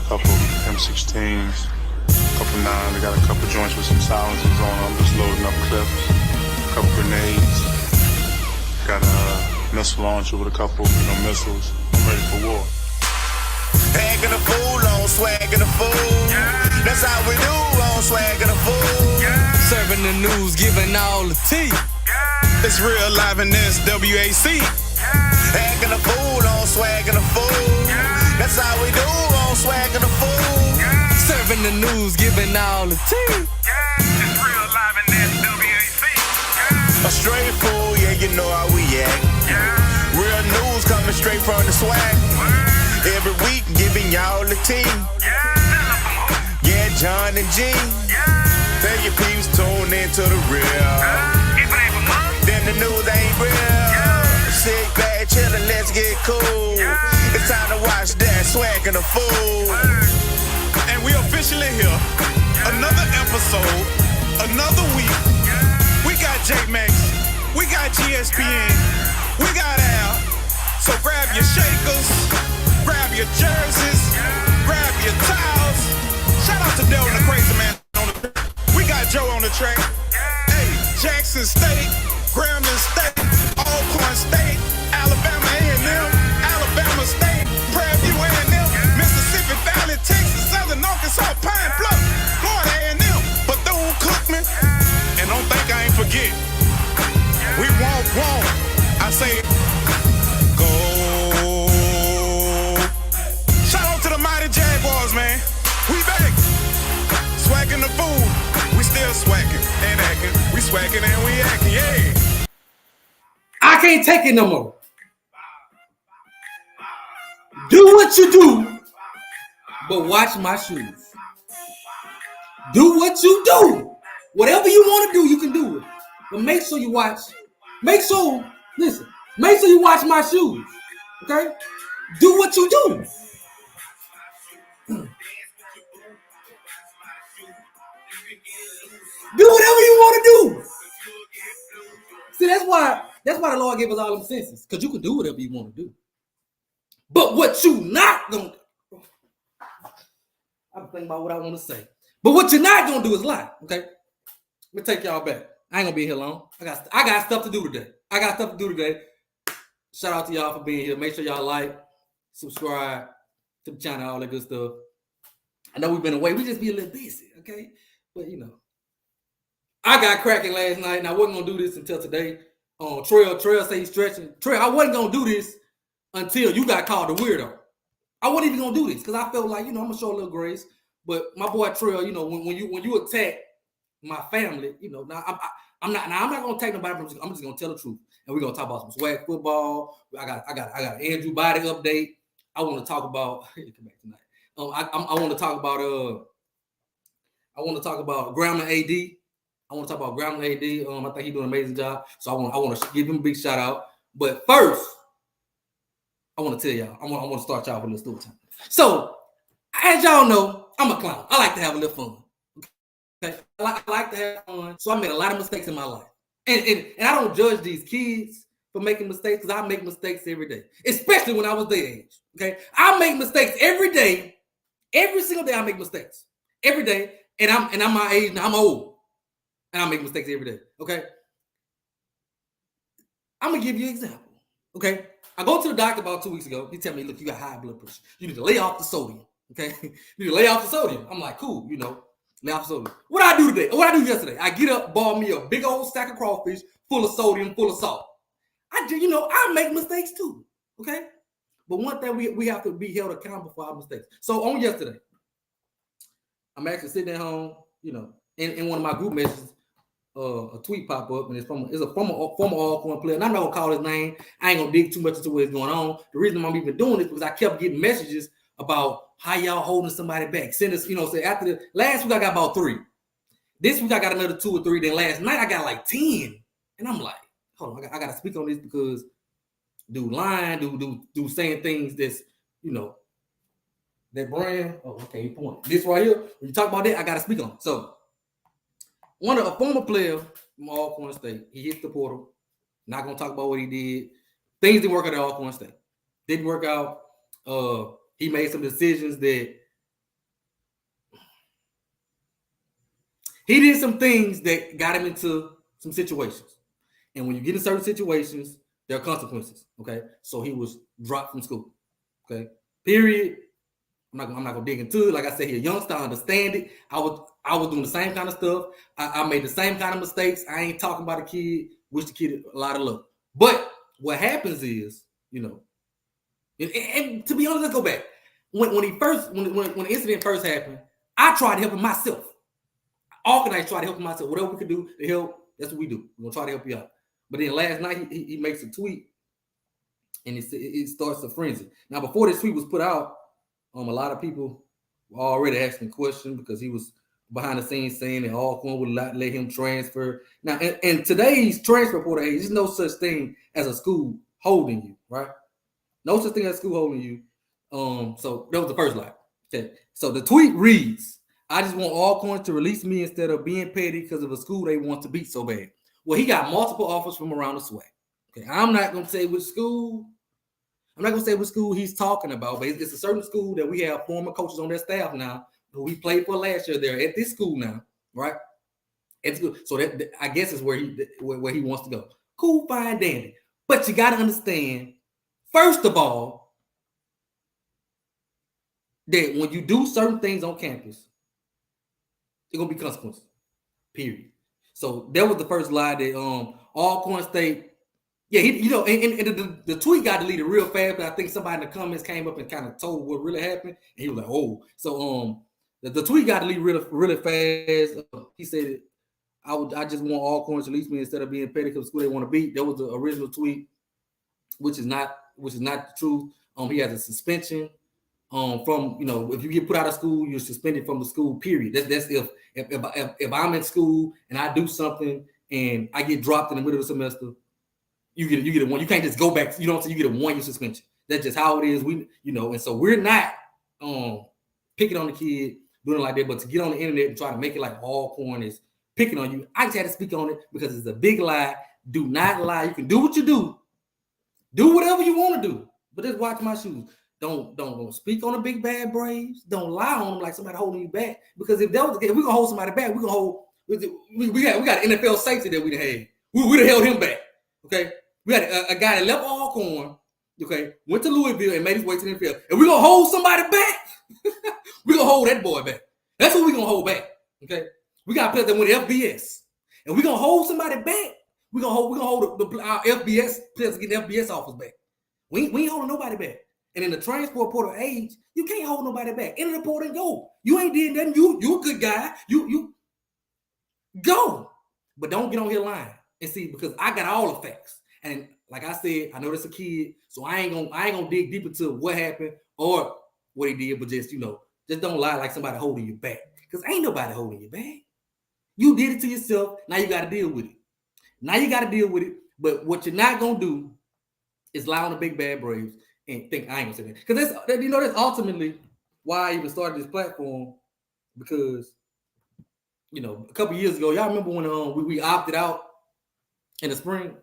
couple M16s, a couple 9s. I got a couple joints with some silencers on. I'm just loading up clips, a couple grenades. Got a missile launcher with a couple, missiles. I'm ready for war. Acting a fool on swagging a fool. That's how we do on swagging a fool. Serving the news, giving all the tea. It's real live in this WAC. Acting a fool on swagging a fool. That's how we do on swagging a fool. Serving the news, giving all the tea. It's real live in this WAC. A straight fool, yeah, you know how we act. Real news coming straight from the swag. Every week giving y'all the tea. Yeah, John and G. Tell your peeps tune into the real. Then the news ain't real. Sit back, chillin', let's get cool. It's time to watch that Swac'n a fool. And we officially here. Another episode, another week. We got J-Max, we got GSPN, we got Al. So grab your shakers, grab your jerseys, grab your towels. Shout out to Dell and the Crazy Man on the track. We got Joe on the track. Hey, Jackson State, Grambling State, Alcorn State, Alabama A&M, Alabama State, Prairie View A&M, Mississippi Valley, Texas, Southern Arkansas, Pine Bluff, Florida A&M, Bethune-Cookman, and don't think I ain't forget. We won't. I say go. Shout out to the mighty Jaguars, man. We back. Swac'n the fool. We still swacking and acting. We swacking and we acting, yeah. I can't take it no more. Do what you do, but watch my shoes. Do what you do. Whatever you want to do, you can do it. But make sure you watch. Make sure you watch my shoes. Okay? Do what you do. Do whatever you want to do. See, that's why the Lord gave us all them senses. Because you can do whatever you want to do. But what you not gonna do. I'm thinking about what I want to say. But what you're not gonna do is lie. Okay? Let me take y'all back. I ain't gonna be here long. I got stuff to do today. Shout out to y'all for being here. Make sure y'all like, subscribe to the channel, all that good stuff. I know we've been away. We just be a little busy, okay? But I got cracking last night, and I wasn't gonna do this until today. Trail say he's stretching. Trail, I wasn't gonna do this until you got called a weirdo. I wasn't even gonna do this because I felt like I'm gonna show a little grace. But my boy Trail, when you attack my family, I'm not gonna attack nobody. I'm just gonna tell the truth, and we're gonna talk about some swag football. I got an Andrew Body update. I want to talk about. Come back tonight. I want to talk about Grambling AD. I want to talk about Grambling AD. I think he's doing an amazing job. So I want to give him a big shout out. But first, I want to tell y'all. I want to start y'all with a little story time. So, as y'all know, I'm a clown. I like to have a little fun. Okay, I like to have fun. So I made a lot of mistakes in my life, and I don't judge these kids for making mistakes because I make mistakes every day, especially when I was their age. Okay, I make mistakes every day. Every single day I make mistakes. Every day. And I'm my age now. I'm old. And I make mistakes every day. Okay. I'm gonna give you an example. Okay. I go to the doctor about 2 weeks ago. He tell me, look, you got high blood pressure. You need to lay off the sodium. Okay. You need to lay off the sodium. I'm like, cool, lay off the sodium. What I do today? What I do yesterday? I get up, ball me a big old stack of crawfish full of sodium, full of salt. I make mistakes too. Okay. But one thing we have to be held accountable for our mistakes. So on yesterday, I'm actually sitting at home, in one of my group messages, a tweet pop up, and it's a former Alcorn player, and I'm not gonna call his name. I ain't gonna dig too much into what's going on. The reason I'm even doing this because I kept getting messages about how y'all holding somebody back. Send us, say after the last week I got about 3. This week I got another 2 or 3. Then last night I got like 10, and I'm like, hold on, I gotta speak on this because. Do lying, do saying things that's, that brand. Oh, okay, point. This right here, when you talk about that, I gotta speak on it. So, a former player from Alcorn State, he hit the portal. Not gonna talk about what he did. Things didn't work out at Alcorn State. Didn't work out. He made some decisions that He did some things that got him into some situations. And when you get in certain situations, there are consequences. Okay. So he was dropped from school. Okay. Period. I'm not gonna dig into it. Like I said, he a youngster, I understand it. I was doing the same kind of stuff. I made the same kind of mistakes. I ain't talking about a kid. Wish the kid a lot of luck. But what happens is, you know, and to be honest, let's go back. When the incident first happened, I tried to help him myself. Organized, tried to help him myself. Whatever we could do to help, that's what we do. We're gonna try to help you out. But then last night he makes a tweet, and it starts a frenzy. Now before this tweet was put out, a lot of people were already asking questions because he was behind the scenes saying that Alcorn would not let him transfer. Now, in today's transfer portal age, there's no such thing as a school holding you, right? No such thing as a school holding you. So that was the first lie. Okay. So the tweet reads, I just want Alcorn to release me instead of being petty because of a school they want to beat so bad. Well, he got multiple offers from around the Swac'n. Okay. I'm not going to say which school. I'm not going to say what school he's talking about, but it's a certain school that we have former coaches on their staff now who we played for last year. They're at this school now, right? It's good. So that I guess is where he wants to go. Cool, fine, dandy. But you got to understand, first of all, that when you do certain things on campus, there's going to be consequences, period. So that was the first lie that Alcorn State. Yeah, and the tweet got deleted real fast, but I think somebody in the comments came up and kind of told what really happened, and he was like, "Oh." So the tweet got deleted really fast. He said, "I just want Alcorn to release me instead of being petty because the school they want to beat." That was the original tweet, which is not the truth. He has a suspension. From if you get put out of school, you're suspended from the school. Period. That's if I'm in school and I do something and I get dropped in the middle of the semester. You get a one. You can't just go back. You get a 1 year suspension. That's just how it is. And so we're not picking on the kid, doing it like that. But to get on the internet and try to make it like Alcorn is picking on you, I just had to speak on it because it's a big lie. Do not lie. You can do what you do. Do whatever you want to do, but just watch my shoes. Don't speak on the big bad Braves. Don't lie on them like somebody holding you back. Because if we're gonna hold somebody back, we got NFL safety that we had. We'd have held him back. Okay. We had a guy that left Alcorn, okay, went to Louisville and made his way to the NFL. And we're going to hold somebody back. We're going to hold that boy back. That's what we're going to hold back, okay? We got players that went FBS. And we're going to hold somebody back. We're going to hold our FBS players to get FBS offers back. We ain't holding nobody back. And in the transport portal age, you can't hold nobody back. Enter the portal and go. You ain't did nothing. You a good guy. You go. But don't get on here lying. And see, because I got all the facts. And like I said, I know that's a kid, so I ain't gonna dig deep into what happened or what he did, but just don't lie like somebody holding you back. Because ain't nobody holding you back. You did it to yourself. Now you got to deal with it. But what you're not gonna do is lie on the big bad Braves and think I ain't gonna say that. Because that's ultimately why I even started this platform. Because a couple years ago, y'all remember when we opted out in the spring?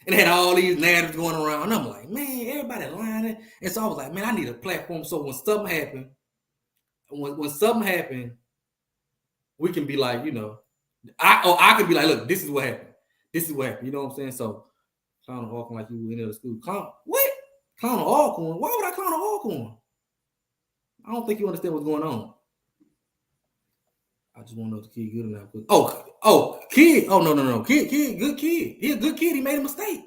And they had all these narratives going around. And I'm like, man, everybody lying. And so I was like, man, I need a platform. So when something happened, we can be like, I could be like, look, this is what happened. You know what I'm saying? So clown Alcorn like you were in the school. What? Clown Alcorn? Why would I clown Alcorn? I don't think you understand what's going on. I just want to know if the kid good enough. Kid. Oh, no. Kid, good kid. He a good kid. He made a mistake.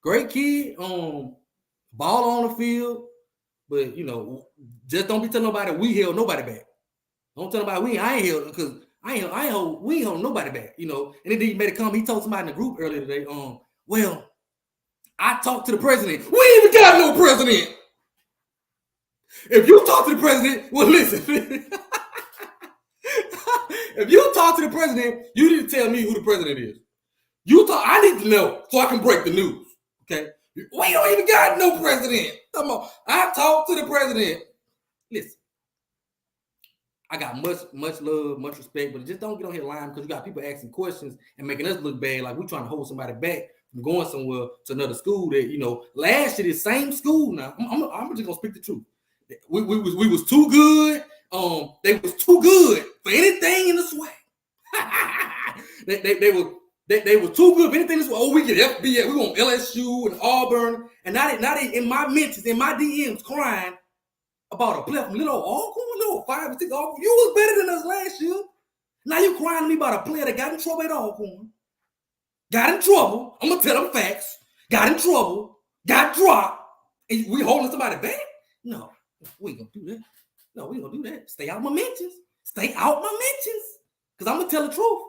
Great kid. Ball on the field. But, just don't be telling nobody we held nobody back. Don't tell nobody I ain't held, because we ain't hold nobody back, And then he made a comment. He told somebody in the group earlier today, well, I talked to the president. We ain't even got no president. If you talk to the president, well, listen. If you talk to the president, you need to tell me who the president is. I need to know so I can break the news. Okay? We don't even got no president. Come on. I talked to the president. Listen. I got much love, much respect, but just don't get on here lying because you got people asking questions and making us look bad like we're trying to hold somebody back from going somewhere to another school that, last year, the same school now. I'm just going to speak the truth. We was too good. They was too good for anything in the Swac'n. They were too good. If anything, this was, oh, we get FBS, we want LSU and Auburn, and now they in my mentions, in my DMs, crying about a player from little Alcorn, little 5 or 6 Alcorn. You was better than us last year. Now you crying to me about a player that got in trouble at Alcorn. Got in trouble. I'm gonna tell them facts. Got in trouble. Got dropped. And we holding somebody back? No, we ain't gonna do that. No, we ain't gonna do that. Stay out my mentions. Stay out my mentions. Cause I'm gonna tell the truth.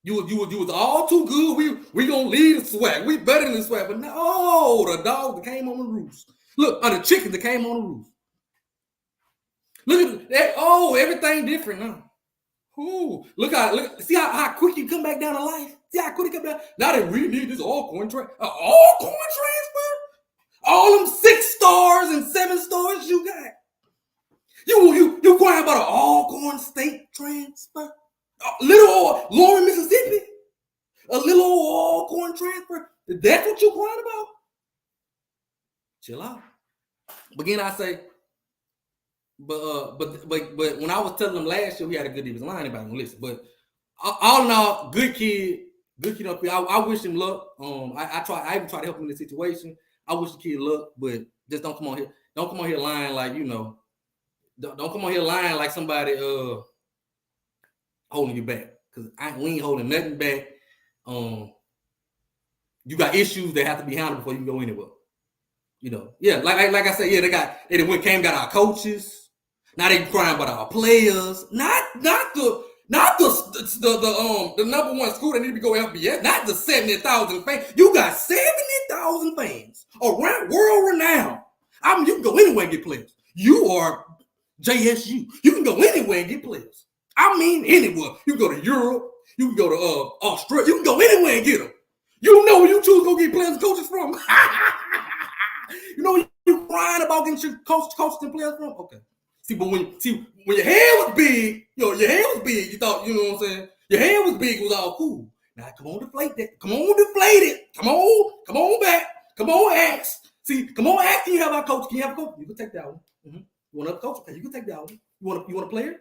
You was all too good. We gonna lead the swag. We better than the swag. But no, the dog that came on the roost. Look, the chicken that came on the roost. Look at that. Oh, everything different now. Ooh, look, see how quick you come back down to life. See how quick you come back. Now they really need this Alcorn transfer. Alcorn transfer? All them 6 stars and 7 stars you got. You crying about an Alcorn State transfer? A little old Lauren, Mississippi? A little old Alcorn transfer? That's what you crying about? Chill out. But again, I say, but when I was telling them last year we had a good defensive line, anybody gonna listen. But all in all, good kid up here. I wish him luck. I even try to help him in this situation. I wish the kid luck, but just don't come on here. Don't come on here lying like, you know. Don't come on here lying like somebody holding you back. Because we ain't holding nothing back. You got issues that have to be handled before you can go anywhere. You know, yeah, like I said, yeah, they got our coaches. Now they crying about our players. Not the number one school that need to go FBS. Not the 70,000 fans. You got 70,000 fans around world renowned. I mean, you can go anywhere and get players. You are JSU. You can go anywhere and get players. I mean, anywhere. You can go to Europe. You can go to Australia. You can go anywhere and get them. You know where you choose to go get players and coaches from. You know you crying about getting your coaches and players from? Okay. See, but when your head was big, your head was big, you thought, you know what I'm saying? Your head was big, it was all cool. Now come on, deflate that. Come on, deflate it. Come on back. Come on, ask. See, come on, ask. Can you have our coach? Can you have a coach? You can take that one. Mm-hmm. You want another coach? Okay, you can take that one. You want a player?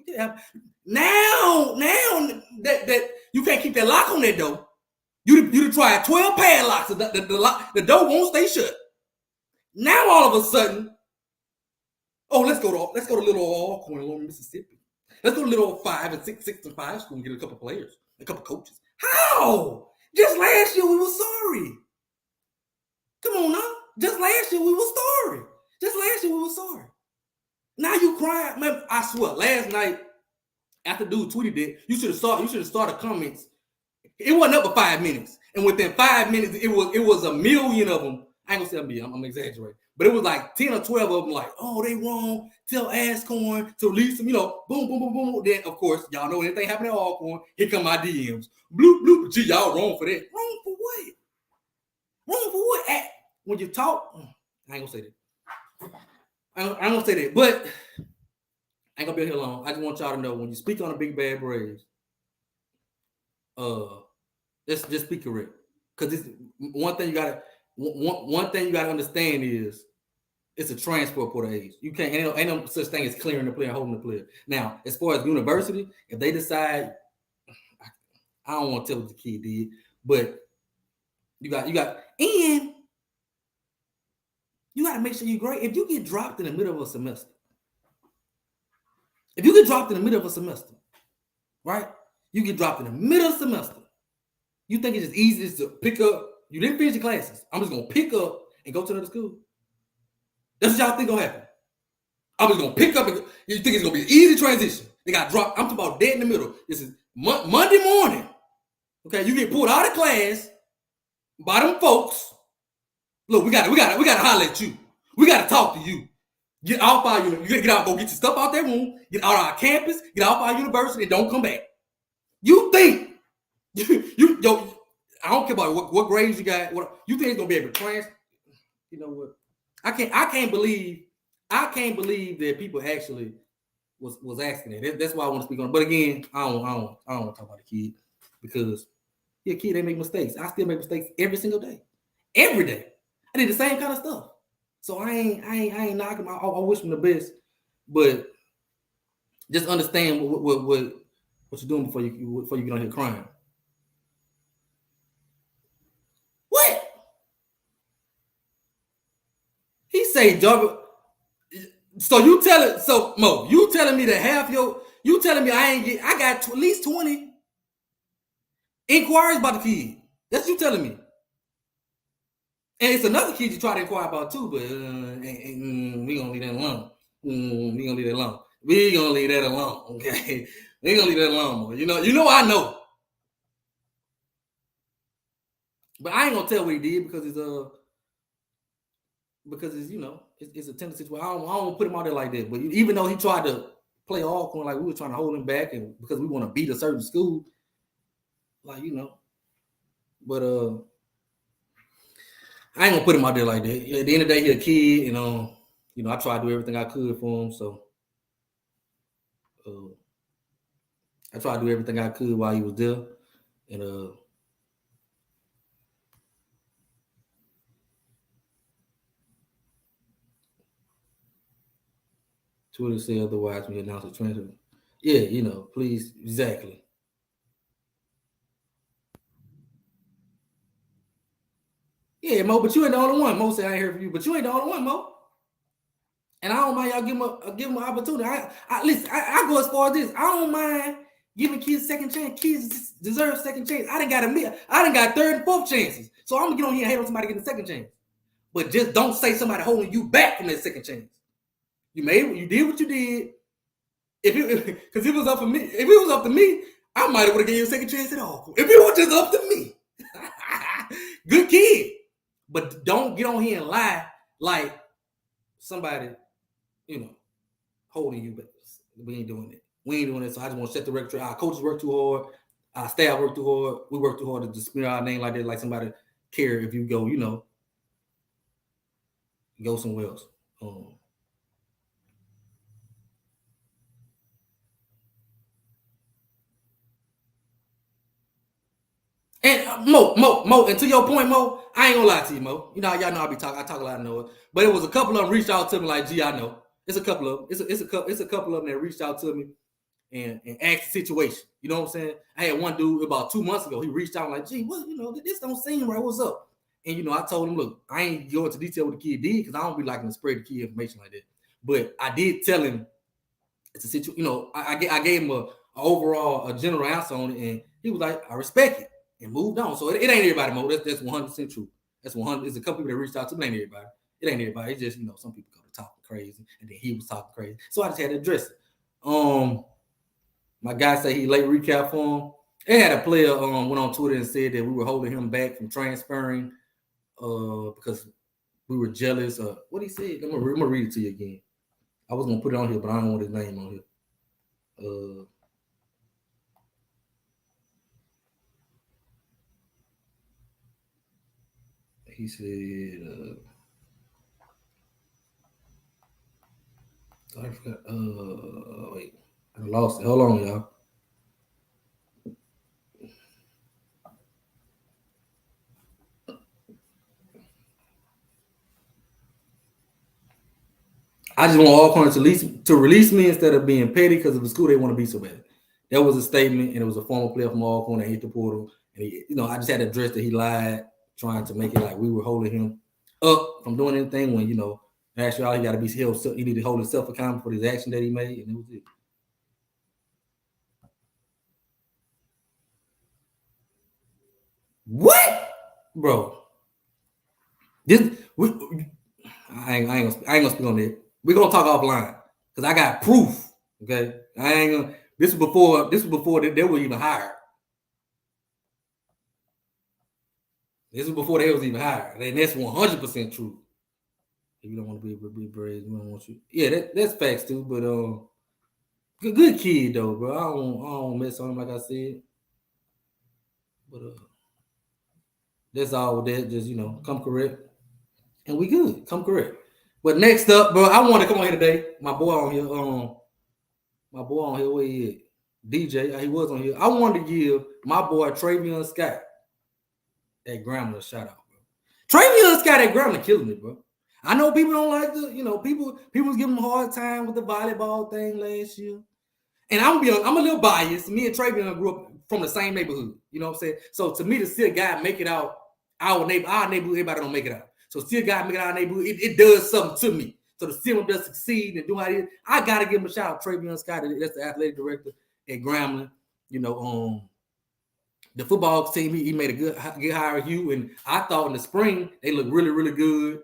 Yeah. Now that you can't keep that lock on that door. You try 12 padlocks. The door won't stay shut. Now all of a sudden, let's go to little Alcorn, Mississippi. Let's go to little 5 and 6 and 5 school and get a couple players, a couple coaches. How? Just last year we were sorry. Come on now. Just last year we were sorry. Now you crying, man. I swear, last night after dude tweeted it, you should have started comments. It wasn't up for 5 minutes, and within 5 minutes, it was a million of them. I ain't gonna say a million. I'm exaggerating, but it was like 10 or 12 of them. Like, oh, they wrong. Tell Alcorn to release them. You know, boom, boom, boom, boom. Then of course, y'all know anything happened at Alcorn. Here come my DMs. Bloop, bloop. Gee, y'all wrong for that. Wrong for what? Wrong for what? When you talk, I ain't gonna say that. I ain't gonna say that, but I ain't gonna be here long. I just want y'all to know when you speak on the Big Bad Braves, just speak correct. Because this one thing you gotta understand is it's a transfer for the age. You can't ain't no such thing as clearing the player and holding the player. Now, as far as university, if they decide, I don't want to tell what the kid did, but you got and you got to make sure you're great. If you get dropped in the middle of a semester, right? You get dropped in the middle of the semester. You think it's just easy to pick up. You didn't finish your classes. I'm just going to pick up and go to another school. That's what y'all think going to happen. I'm just going to pick up. You think it's going to be an easy transition. They got dropped. I'm talking about dead in the middle. This is Monday morning. Okay, you get pulled out of class by them folks. Look, we got to holler at you. We got to talk to you. Get off our university. You got to get out, go get your stuff out that room. Get out of our campus. Get off our university and don't come back. You think you I don't care about what grades you got. What you think it's gonna be able to transfer? You know what? I can't believe that people actually was asking that. That's why I want to speak on it. But again, I don't want to talk about the kid because kid, they make mistakes. I still make mistakes every single day. Every day. I did the same kind of stuff. So I ain't knocking. I wish them the best, but just understand what What you doing before you get on here crying? What? He say, Jarvis. So you telling Mo, you telling me that you telling me I got at least 20 inquiries about the kid. That's what you telling me. And it's another kid you try to inquire about too, but we gonna leave that alone. We gonna leave that alone. We gonna leave that alone. Okay, we gonna leave that alone, boy. You know I know. But I ain't gonna tell what he did because it's it's a tendency to I don't want to put him out there like that. But even though he tried to play Alcorn, like we were trying to hold him back, and because we want to beat a certain school, like but I ain't gonna put him out there like that. At the end of the day, he's a kid, I tried to do everything I could for him, so I tried to do everything I could while he was there, and Twitter said otherwise when he announced the transfer. Yeah, please, exactly. Yeah, Mo, but you ain't the only one. Mo said I ain't heard from you, but you ain't the only one, Mo. And I don't mind y'all give him an opportunity. Listen, I go as far as this. I don't mind giving kids second chance. Kids deserve second chance. I done got third and fourth chances. So I'm gonna get on here and hate on somebody getting a second chance. But just don't say somebody holding you back from that second chance. You did what you did. Because if it was up to me, I might have would have given you a second chance at all. If it was just up to me. Good kid. But don't get on here and lie like somebody, holding you back. We ain't doing it. We ain't doing it. So I just want to set the record straight. Our coaches work too hard. Our staff work too hard. We work too hard to smear our name like that, like somebody care if you go, go somewhere else. And Mo, and to your point, Mo, I ain't gonna lie to you, Mo. Y'all know I talk a lot of noise. But it was a couple of them reached out to me like, gee, I know. It's a couple of them. It's a couple of them that reached out to me and asked the situation. You know what I'm saying? I had one dude about 2 months ago. He reached out like, gee, what, this don't seem right. What's up? And I told him, look, I ain't going into detail what the kid did because I don't be liking to spread the kid information like that. But I did tell him it's a situation. I gave him a general answer on it, and he was like, I respect it. And moved on. So it ain't everybody, Mo. That's 100% true. That's 100. There's a couple people that reached out to me. It ain't everybody. It ain't everybody. It's just some people go to talking crazy, and then he was talking crazy. So I just had to address it. My guy said he late recap for him. They had a player went on Twitter and said that we were holding him back from transferring because we were jealous. What he said? I'm gonna read it to you again. I was gonna put it on here, but I don't want his name on here. He said, I forgot. Wait, I lost it. Hold on, y'all. I just want Alcorn to release me instead of being petty because of the school they want to be so bad. That was a statement, and it was a former player from Alcorn that hit the portal. And I just had to address that he lied, trying to make it like we were holding him up from doing anything when actually he got to be held. He needed to hold himself accountable for his action that he made, and it was it. What, bro? I ain't gonna speak on that. We're gonna talk offline because I got proof. Okay, I ain't gonna. This was before they were even hired. This was before they was even hired, and that's 100% true. If you don't want to be a big brave, we don't want you. Yeah, that's facts too. But good kid though, bro. I don't mess on him like I said. But that's all with that. Just come correct, and we good. Come correct. But next up, bro, I want to come on here today. My boy on here, where he at? DJ, he was on here. I wanted to give my boy Travion Scott at Grambling a shout out, bro. Travion Scott at Grambling killing it, bro. I know people don't like the, people was giving him a hard time with the volleyball thing last year. And I'm a little biased. Me and Travion grew up from the same neighborhood. You know what I'm saying? So to me, to see a guy make it out our neighborhood, everybody don't make it out. So see a guy make it out our neighborhood, it does something to me. So to see him just succeed and do how he is, I gotta give him a shout out. Travion Scott, that's the athletic director at Grambling. You know, the football team, he made a good hire, Hugh, and I thought in the spring they looked really, really good.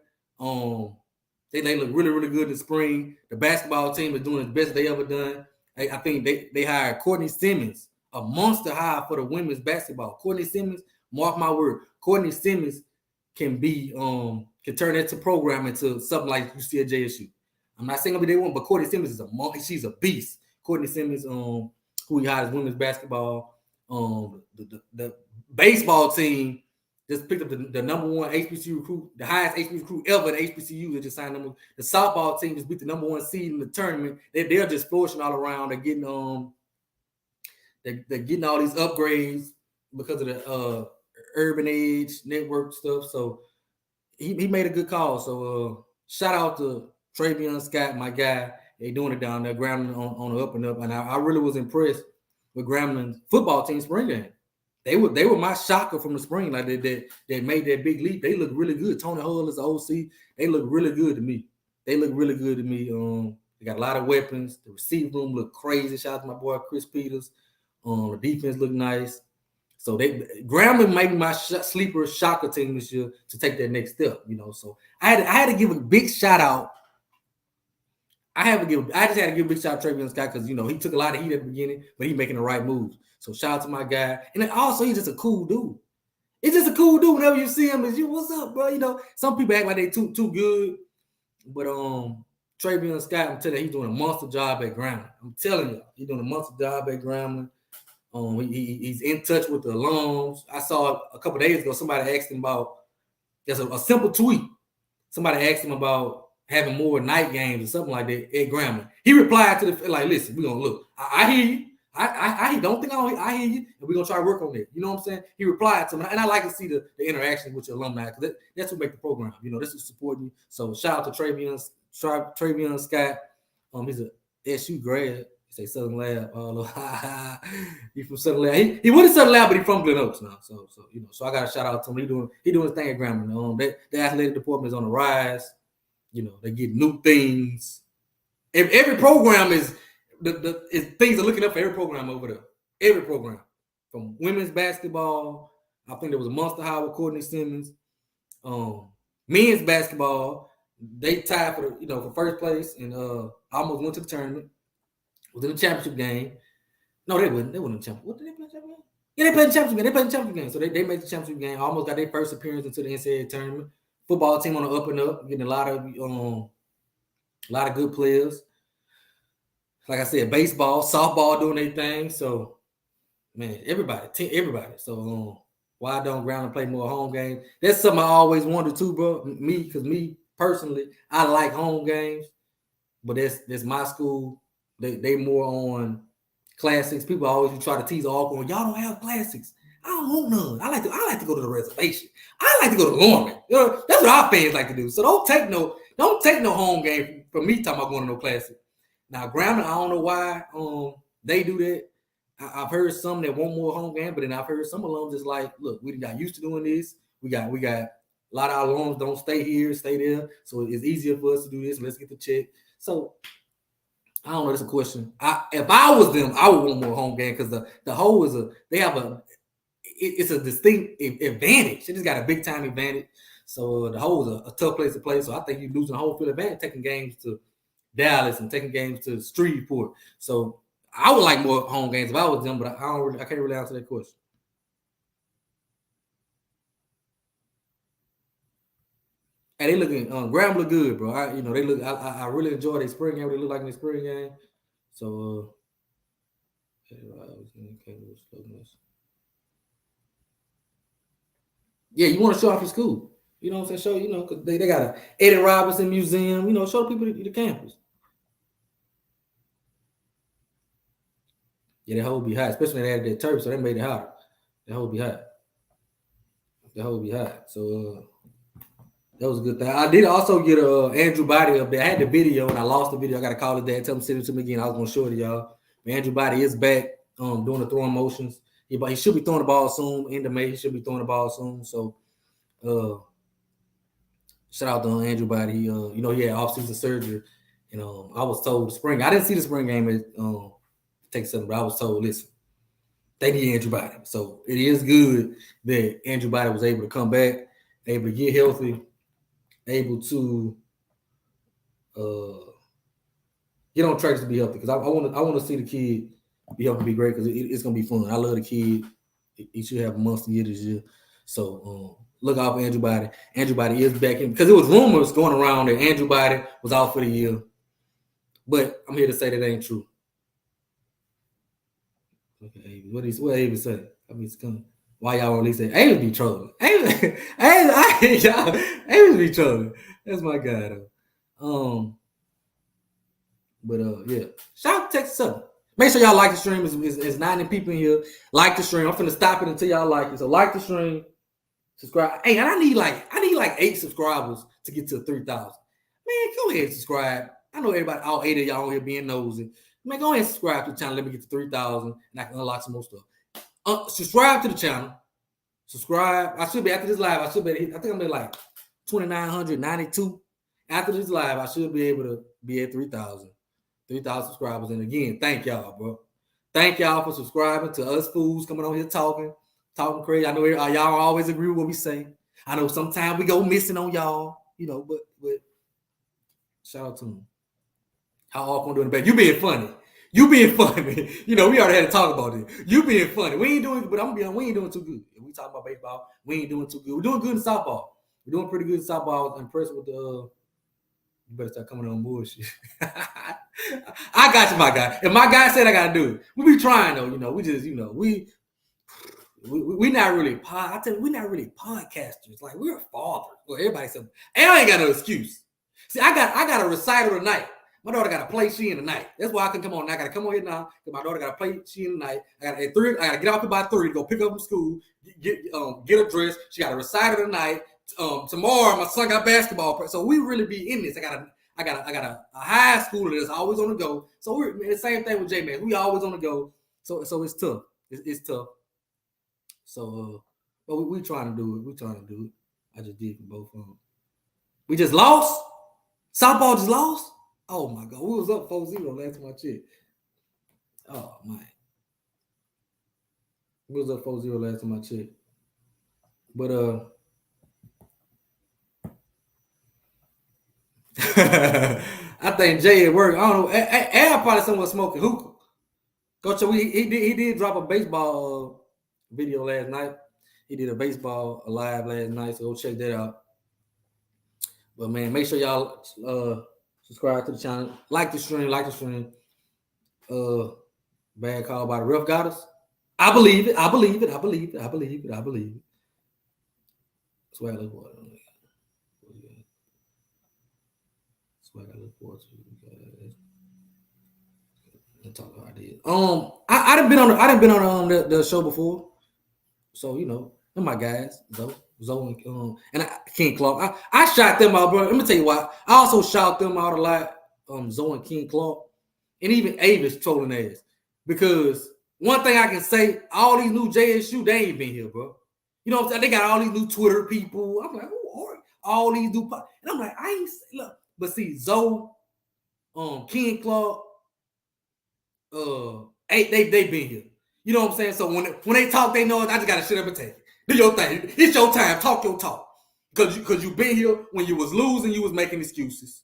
They look really, really good in the spring. The basketball team is doing the best they ever done. I think they hired Courtney Simmons, a monster hire for the women's basketball. Courtney Simmons, mark my word, Courtney Simmons can turn into program into something like you see at JSU. I'm not saying they won't, but Courtney Simmons is she's a beast. Courtney Simmons, who he hired women's basketball. The baseball team just picked up the number one HBCU recruit, the highest HBCU recruit ever in HBCU. They just signed them. The softball team just beat the number one seed in the tournament. They're just flourishing all around. They're getting they're getting all these upgrades because of the Urban Age network stuff. So he made a good call. So shout out to Travion Scott, my guy. They doing it down there, Grambling on the up and up. And I really was impressed with Grambling football team spring game. They were my shocker from the spring. Like they made that big leap. They look really good. Tony Hull is the OC. They look really good to me. They got a lot of weapons. The receiver room look crazy. Shout out to my boy Chris Peters. The defense look nice. So Grambling made my sleeper shocker team this year to take that next step. You know, so I had to give a big shout out. I just had to give a big shout out to Travion Scott because, you know, he took a lot of heat at the beginning, but he's making the right moves. So shout out to my guy. And then also, he's just a cool dude. He's just a cool dude. Whenever you see him, what's up, bro? You know, some people act like they too good. But Travion Scott, I'm telling you, he's doing a monster job at Grambling. I'm telling you, he's doing a monster job at Grambling. He's in touch with the alums. I saw a couple of days ago, somebody asked him about, just a simple tweet. Somebody asked him about having more night games or something like that at Grambling. He replied to like, listen, we're going to look. I hear you. I don't think I hear you, and we're going to try to work on that. You know what I'm saying? He replied to me, and I like to see the interaction with your alumni because that's what makes the program. You know, this is supporting you. So shout out to Travion Scott. He's a SU grad. He say Southern Lab. He's from Southern Lab. He went to Southern Lab, but he's from Glen Oaks now. So you know, so I got to shout out to him. He doing his thing at Grambling. The athletic department is on the rise. You know, they get new things. Every program is things are looking up for every program over there. Every program. From women's basketball, I think there was a monster high with Courtney Simmons. Men's basketball, they tied for first place and almost went to the tournament. Was in the championship game. No, they wouldn't. They wouldn't championship. What did they play championship game? Yeah, they played the championship game. They played the championship game. So they made the championship game. Almost got their first appearance into the NCAA tournament. Football team on the up and up, getting a lot of good players. Like I said, baseball, softball doing their thing. So, man, everybody. So, why don't Grambling play more home games? That's something I always wanted to, bro. Me personally, I like home games, but that's my school. They more on classics. People always try to tease Alcorn. Y'all don't have classics. I don't want none. I like to go to the reservation. I like to go to Lorman. You know, that's what our fans like to do. So don't take no home game from me talking about going to no classic. Now Grambling, I don't know why they do that. I've heard some that want more home game, but then I've heard some alums just like, look, we got used to doing this. We got a lot of our alums don't stay here, stay there. So it's easier for us to do this. Let's get the check. So I don't know. That's a question. If I was them, I would want more home game because the whole it's a distinct advantage. It just got a big time advantage. So the whole is a tough place to play. So I think you're losing a home field advantage, taking games to Dallas and taking games to Shreveport. So I would like more home games if I was them, but I can't really answer that question. And they looking Grambling look good, bro. I really enjoy their spring game. What they look like in the spring game. So yeah, you want to show off your school. You know what I'm saying? Show, because they got a Eddie Robinson Museum. Show people the campus. Yeah, that hole be hot, especially when they added that turf, so they made it hotter. That hole be hot. So that was a good thing. I did also get Andrew Body up there. I had the video and I lost the video. I got to call his dad, tell him to send it to me again. I was going to show it to y'all. Andrew Body is back doing the throwing motions. He should be throwing the ball soon. End of May, he should be throwing the ball soon. So shout out to Andrew Body. He had off-season surgery. And I was told the spring. I didn't see the spring game at Texas Southern, but I was told, listen, they need Andrew Body. So it is good that Andrew Body was able to come back, able to get healthy, able to get on tracks to be healthy. Because I want to see the kid be healthy, be great, because it's gonna be fun. I love the kid. He should have a monster year this year. So look out for Andrew Body. Andrew Body is back in, because it was rumors going around that Andrew Body was out for the year. But I'm here to say that ain't true. Okay, what Abe say? I mean, it's coming. Why y'all release that? Abe be trolling. Abe be trolling. That's my guy though. Yeah. Shout out to Texas Southern. Make sure y'all like the stream. It's 90 people in here. Like the stream. I'm finna stop it until y'all like it. So like the stream. Subscribe. Hey, and I need like 8 subscribers to get to 3,000. Man, go ahead and subscribe. I know everybody, all 8 of y'all on here being nosy. Man, go ahead and subscribe to the channel. Let me get to 3,000 and I can unlock some more stuff. Subscribe to the channel. Subscribe. I should be, after this live, I think I'm at like 2,992. After this live, I should be able to be at 3,000 subscribers. And again, thank y'all, bro. Thank y'all for subscribing to us fools coming on here talking crazy. I know y'all always agree with what we say. I know sometimes we go missing on y'all, but shout out to them. How Alcorn doing the best? You being funny. We already had to talk about this. You being funny. We ain't doing, but I'm gonna be honest, we ain't doing too good. If we talk about baseball, we ain't doing too good. We're doing good in softball. We're doing pretty good in softball. I was impressed with the. You better start coming on bullshit. I got you, my guy. If my guy said I gotta do it, we be trying though. We just, we not really we're not really podcasters. Like, we're fathers. Well, everybody said, and I ain't got no excuse. See, I got a recital tonight. My daughter got to play she in the night. That's why I can come on. I got to come on here now because my daughter got to play she in the night. I got to get out here by 3 to go pick up from school, get her dressed. She got a recital tonight. Tomorrow my son got basketball. So we really be in this. I got a high schooler that's always on the go. So we're the same thing with J-Man. We always on the go. So it's tough. It's tough. So but we trying to do it. We trying to do it. I just did for both of them. We just lost. Softball just lost. Oh my God, we was up 4-0 last time I checked. Oh man, we was up 4-0 last time I checked. But I think Jay at work. I don't know. Al probably somewhere smoking hookah. Coach, he did drop a baseball video last night. He did a baseball live last night, so go check that out. But man, make sure y'all subscribe to the channel, like the stream. Bad call by the ref got us. I believe it. Swag look forward to. Swag I look forward to. Let's talk about this. I done been on the show before, so they're my guys, Zoe and King Clark. I shout them out, bro. Let me tell you why. I also shout them out a lot. Zoe and King Clark, and even Avis trolling ass. Because one thing I can say, all these new JSU, they ain't been here, bro. You know what I'm saying? They got all these new Twitter people. I'm like, who are all these new? And I'm like, I ain't look. But see, Zoe, King Clark, they been here. You know what I'm saying? So when they talk, they know it. I just gotta shut up and take it. Do your thing. It's your time. Talk your talk. Because you been here when you was losing, you was making excuses.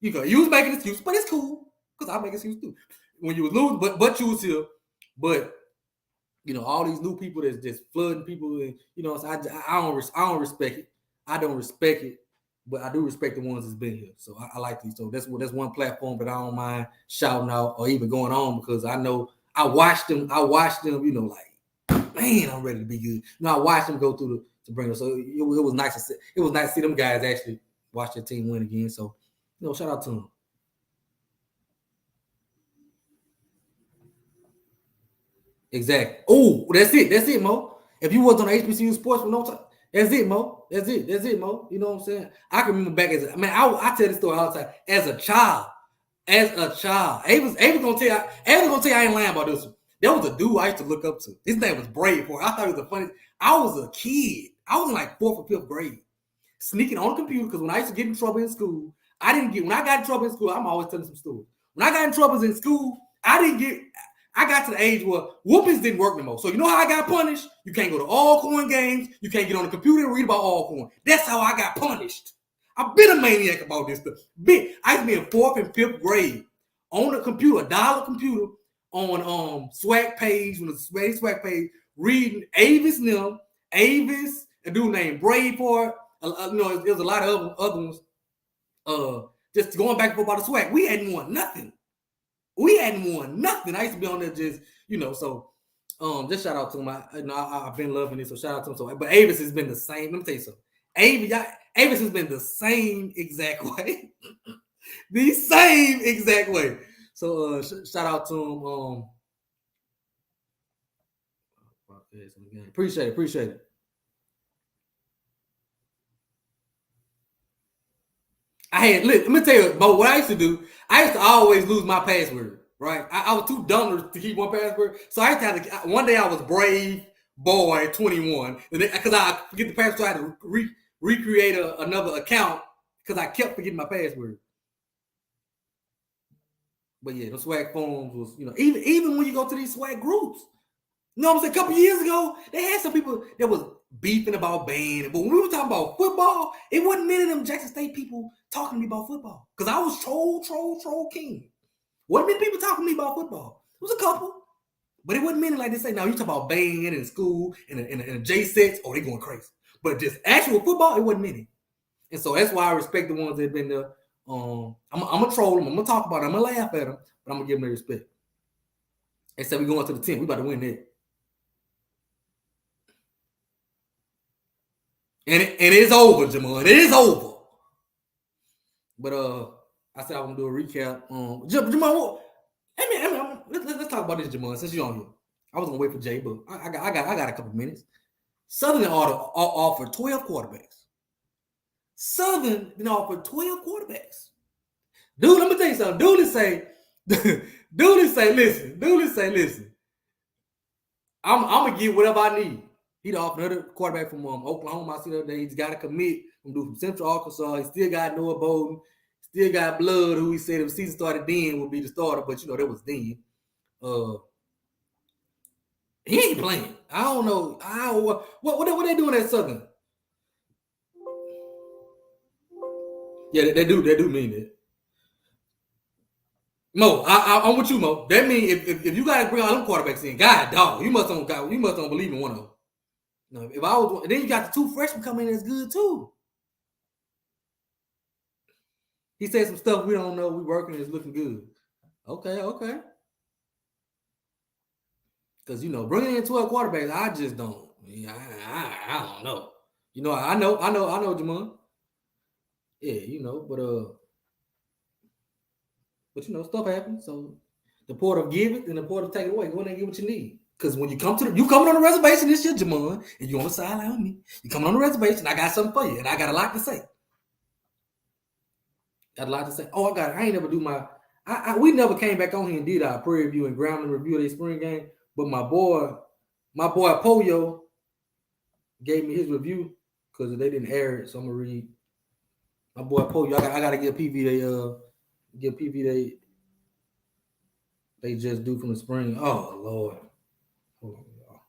You was making excuses, but it's cool. Because I make excuses too. When you was losing, but you was here. But all these new people that's just flooding people, and so I don't respect it. I don't respect it, but I do respect the ones that's been here. So I like these. So that's one platform that I don't mind shouting out or even going on, because I know I watched them, like, man, I'm ready to be good. I watched them go through to bring them. So it was nice to see. It was nice to see them guys actually watch their team win again. So shout out to them. Exactly. Oh, that's it, Mo. If you was on HBCU sports for no time, that's it, Mo. That's it, Mo. You know what I'm saying? I can remember back I tell this story all the time. As a child, as a child. Ava's gonna tell you I ain't lying about this one. There was a dude I used to look up to. His name was Brave Boy. I thought he was the funniest. I was a kid. I was in like 4th or 5th grade. Sneaking on the computer, because when I used to get in trouble in school, when I got in trouble in school, I'm always telling some stories. When I got in trouble in school, I got to the age where whoopings didn't work no more. So you know how I got punished? You can't go to Alcorn games. You can't get on the computer and read about Alcorn. That's how I got punished. I've been a maniac about this stuff. I used to be in 4th and 5th grade on the computer, a dollar computer, on Swac'n page, on the Swac'n page, reading Avis, a dude named Braveheart. There's a lot of other ones. Just going back and forth about the Swac'n. We hadn't won nothing. I used to be on there just, so just shout out to him. I've been loving it, so shout out to him. So, but Avis has been the same. Let me tell you something. Avis has been the same exact way. The same exact way. So shout out to him. Appreciate it. Let me tell you about what I used to do. I used to always lose my password, right? I was too dumb to keep one password. So I used to have one day I was Brave Boy 21. Because I forget the password, so I had to recreate another account because I kept forgetting my password. But yeah, the Swac'n forums was, even when you go to these Swac'n groups, you know what I'm saying? A couple years ago, they had some people that was beefing about banning. But when we were talking about football, it wasn't many of them Jackson State people talking to me about football. Because I was troll king. Wasn't many people talking to me about football. It was a couple. But it wasn't many like they say, now you talk about banning in school and a J6, they going crazy. But just actual football, it wasn't many. And so that's why I respect the ones that have been there. I'm going to troll them. I'm going to talk about them. I'm going to laugh at them. But I'm going to give them their respect. They said we going to the 10th. We about to win that. And it's over, Jamal. It is over. But I said I want to do a recap. Jamal, let's talk about this, Jamal. Since you're on here, I was gonna wait for Jay, but I got a couple minutes. Southern offered 12 quarterbacks. Southern offered 12 quarterbacks. Dude, let me tell you something. Dooley say, listen. I'm gonna get whatever I need. He'd offered another quarterback from Oklahoma. I see the other day. He's got to commit. I'm doing from Central Arkansas. He still got Noah Bowden. Still got Blood, who he said if the season started then would be the starter. But, that was then. He ain't playing. I don't know. What they doing at Southern? Yeah, they do mean it. Mo, I'm with you, Mo. That means if you got to bring all them quarterbacks in, God, dog, you must don't believe in one of them. No, if I was, then you got the 2 freshmen coming in that's good too. He said some stuff we don't know. We working, it's looking good. Okay. Because bringing in 12 quarterbacks, I just don't. I don't know. I know, Jamal. Yeah, but stuff happens. So the port of give it and the port of take it away. Go in there and get what you need. Because when you come you coming on the reservation this year, Jamal, and you on the sideline with me. You coming on the reservation, I got something for you, and I got a lot to say. Oh, I ain't never do we never came back on here and did our preview and Grambling review of their spring game. But my boy Poyo gave me his review because they didn't air it, so I'm gonna read. My boy Poyo, I gotta give PV they just do from the spring. Oh Lord. Hold on, y'all.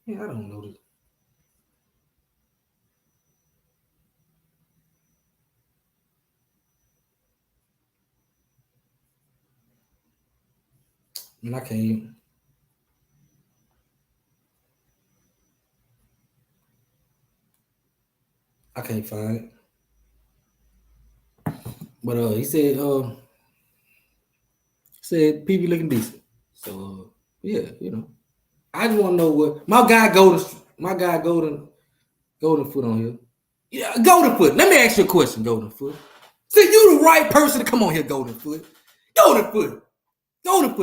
Yeah, I don't know this. And I can't find it. But he said PV looking decent. So yeah, I just want to know what my guy Golden Foot on here. Yeah, Golden Foot. Let me ask you a question, Golden Foot. See, you the right person to come on here, Golden Foot. Golden Foot,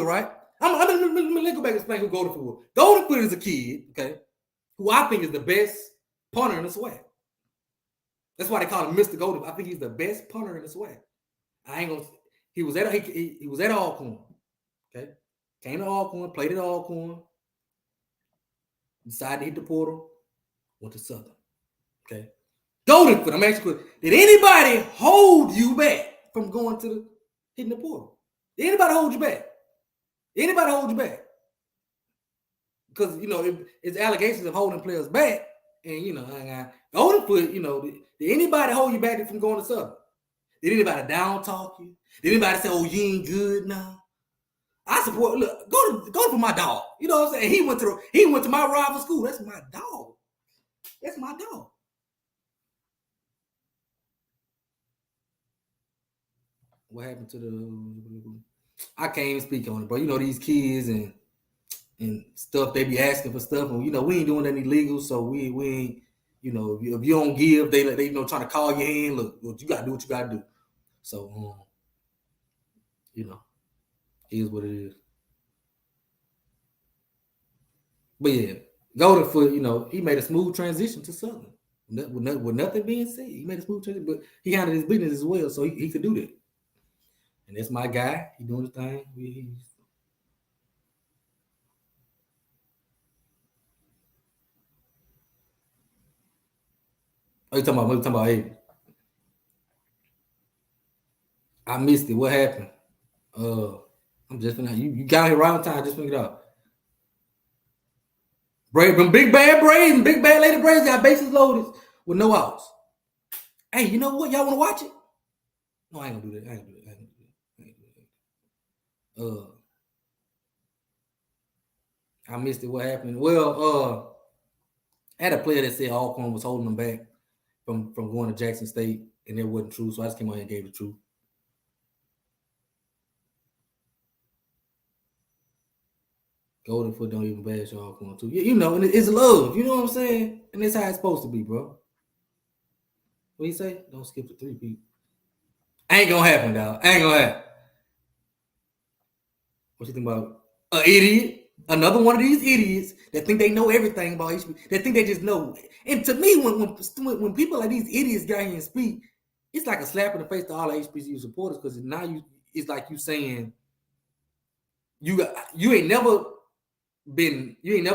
right? Let me go back and explain who Golden Foot was. Golden Foot is a kid, okay, who I think is the best punter in the Swac'n. That's why they call him Mr. Golden. I think he's the best punter in the SWAC. I ain't gonna. He was at Alcorn. Okay, came to Alcorn, played at Alcorn, decided to hit the portal, went to Southern. Okay, Golden foot. I'm asking, did anybody hold you back from going to hitting the portal? Did anybody hold you back? Anybody hold you back? Because it's allegations of holding players back, and Golden foot. Did anybody hold you back from going to Southern? Did anybody down talk you? Did anybody say, "Oh, you ain't good now"? I support. Look, go for my dog. You know what I'm saying? He went to my rival school. That's my dog. That's my dog. What happened to the? I can't even speak on it, bro. These kids and stuff. They be asking for stuff, and we ain't doing nothing illegal, so we ain't. If you don't give, they trying to call your hand. Look, you gotta do what you gotta do. So, it is what it is. But yeah, Golden Foot, he made a smooth transition to Southern. With nothing being said, he made a smooth transition, but he handled his business as well, so he could do that. And that's my guy. He doing his thing. You talking about Avery? I missed it. What happened? I'm just finna. You got here right on time. Just figured it out. Them big bad Braves and big bad lady Braves got bases loaded with no outs. Hey, you know what? Y'all want to watch it? No, I ain't gonna do that. I ain't gonna do that. I missed it. What happened? Well, I had a player that said Alcorn was holding them back from going to Jackson State, and it wasn't true. So I just came out and gave the truth. Golden Foot don't even bash Alcorn too. And it's love. You know what I'm saying? And that's how it's supposed to be, bro. What you say? Don't skip the 3 people. Ain't gonna happen, dog. Ain't gonna happen. What you think about an idiot? Another one of these idiots that think they know everything about HBCU, that think they just know. And to me, when people like these idiots get here and speak, it's like a slap in the face to all the HBCU supporters, because now it's like you saying you ain't never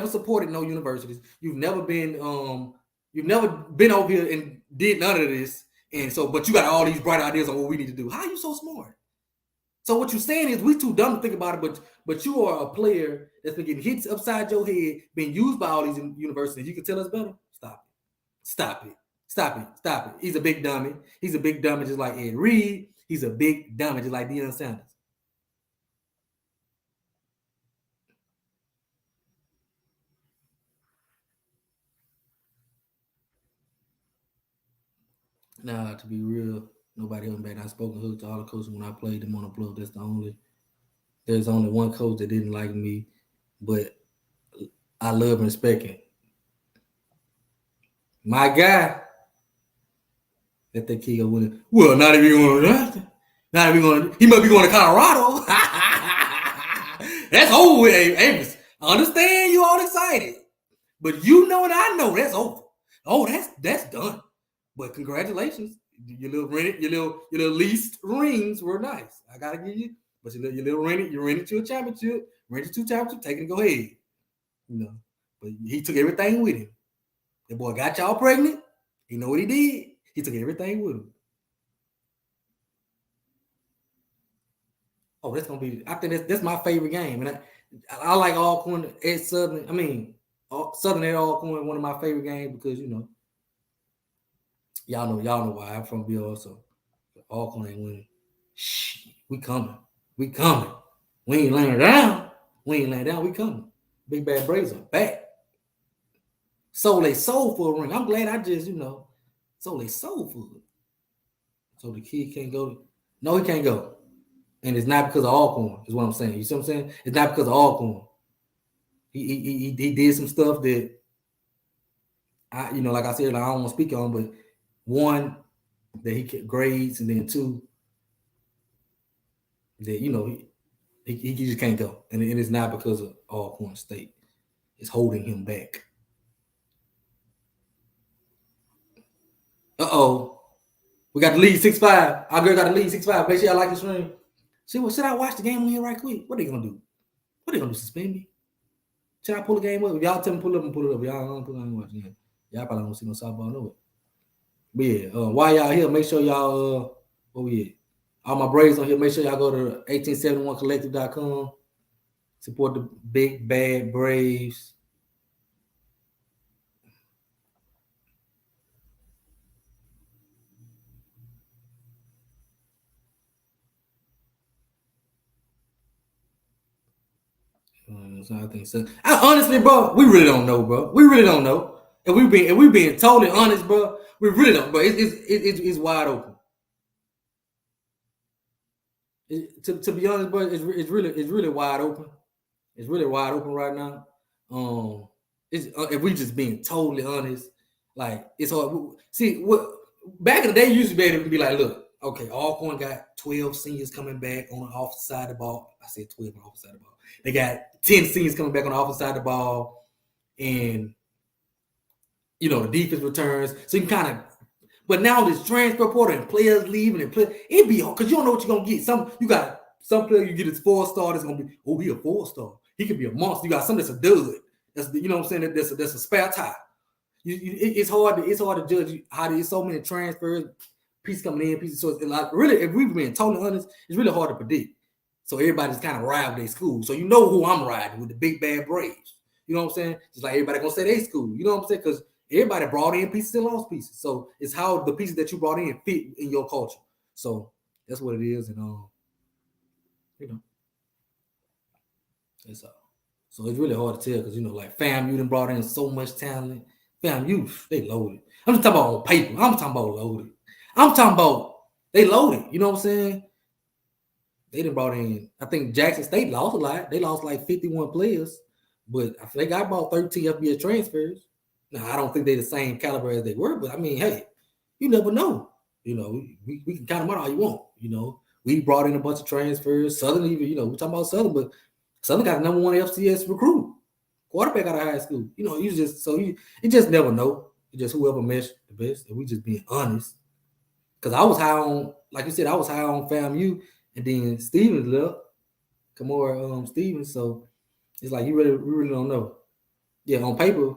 supported no universities. You've never been over here and did none of this, and so but you got all these bright ideas on what we need to do. How are you so smart? So what you're saying is we too dumb to think about it, but you are a player that's been getting hits upside your head, being used by all these universities. You can tell us better? Stop it. He's a big dummy. He's a big dummy just like Ed Reed. He's a big dummy just like Deion Sanders. Nah, to be real, nobody held me back. I spoke and hooked to all the coaches when I played them on the bluff. There's only one coach that didn't like me, but I love and respect him. My guy, let that kid go with it. Well, not if you're going to nothing. Not if you're going to, he must be going to Colorado. That's over with, Avis. I understand you all excited, but and I know that's over. Oh, that's done. But congratulations, your little leased rings were nice. I gotta give you, but your little ring, you rented to a championship, rented to a championship, take it and go ahead. But he took everything with him. The boy got y'all pregnant. You know what he did? He took everything with him. Oh, that's gonna be. I think that's my favorite game, and I like Alcorn at Southern. I mean, Southern at Alcorn, one of my favorite games because y'all know why I'm from BR. So Alcorn ain't winning. Shh, we coming. We ain't laying down. We coming. Big bad Braves are back. Sold they soul for a ring. I'm glad I just sold they soul for it. So the kid can't go. No, he can't go. And it's not because of Alcorn, is what I'm saying. You see what I'm saying? It's not because of Alcorn. He did some stuff that like I said, I don't want to speak on, but one, that he kept grades, and then two, that he just can't go. And it's not because of Alcorn State. It's holding him back. Uh-oh. We got the lead 6-5. Our girl got the lead 6-5. Make sure y'all like the stream. See, well, should I watch the game on here right quick? What they gonna do? What they gonna do? Suspend me? Should I pull the game up? If y'all tell me pull it up and pull it up. Y'all don't pull it up and watch it. Y'all probably don't see no softball, no it. But yeah, while y'all here, make sure y'all where we at? All my Braves on here. Make sure y'all go to 1871collective.com. Support the big bad Braves. So I think so. Honestly, bro, we really don't know, bro. We really don't know. And we being totally honest, bro. We really don't, bro. It's wide open. To be honest, bro, it's really wide open. It's really wide open right now. If we just being totally honest, like it's hard. See, what back in the day, you used to be able to be like, look, okay, Alcorn got 12 seniors coming back on the offensive side of the ball. I said 12 on the offensive side of the ball. They got 10 seniors coming back on the offensive side of the ball, and you know the defense returns. So you can kind of. But now this transfer portal and players leaving and it be hard because you don't know what you're gonna get. You got some player you get as 4-star that's gonna be he a 4-star. He could be a monster. You got some that's a dud. That's you know what I'm saying. That's a spare tire. It's hard to judge how there's so many transfers, pieces coming in, pieces. So it's like really, if we've been totally honest, it's really hard to predict. So everybody's kind of ride with their school. So you know who I'm riding with, the big bad Braves. You know what I'm saying? Just like everybody gonna say their school. You know what I'm saying? Because everybody brought in pieces and lost pieces. So it's how the pieces that you brought in fit in your culture. So that's what it is. And you know, that's all. So it's really hard to tell because you know, like FAMU done brought in so much talent. FAMU, they loaded. I'm just talking about on paper. I'm talking about loaded. I'm talking about they loaded. You know what I'm saying? They done brought in. I think Jackson State lost a lot. They lost like 51 players, but I think they got about 13 FBS transfers. Now, I don't think they're the same caliber as they were, but I mean, hey, you never know. You know, we can count them out all you want. You know, we brought in a bunch of transfers. Southern, even, you know, we're talking about Southern, but Southern got the #1 FCS recruit, quarterback out of high school. You know, you just never know. It's just whoever meshed the best. And we just being honest. Because I was high on, like you said, I was high on FAMU, and then Stevens left, Kamora Stevens. So it's like we really don't know. Yeah, on paper.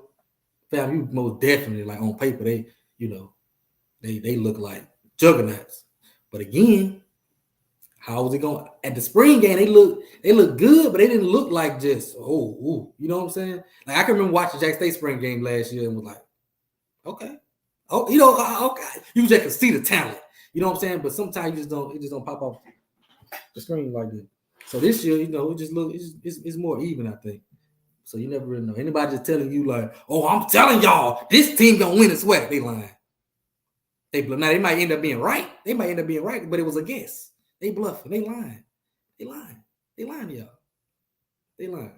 FAMU most definitely, like on paper, they look like juggernauts. But again, how was it going? At the spring game, they look good, but they didn't look like just you know what I'm saying? Like I can remember watching Jack State spring game last year and was like, okay, you know, okay, you just can see the talent, you know what I'm saying? But sometimes it just don't pop off the screen like that. So this year, you know, it's more even, I think. So you never really know. Anybody just telling you like, oh, I'm telling y'all, this team gonna win the SWAC. They lying. Now they might end up being right. But it was a guess. They bluffing. They lying. They lying to y'all. They lying.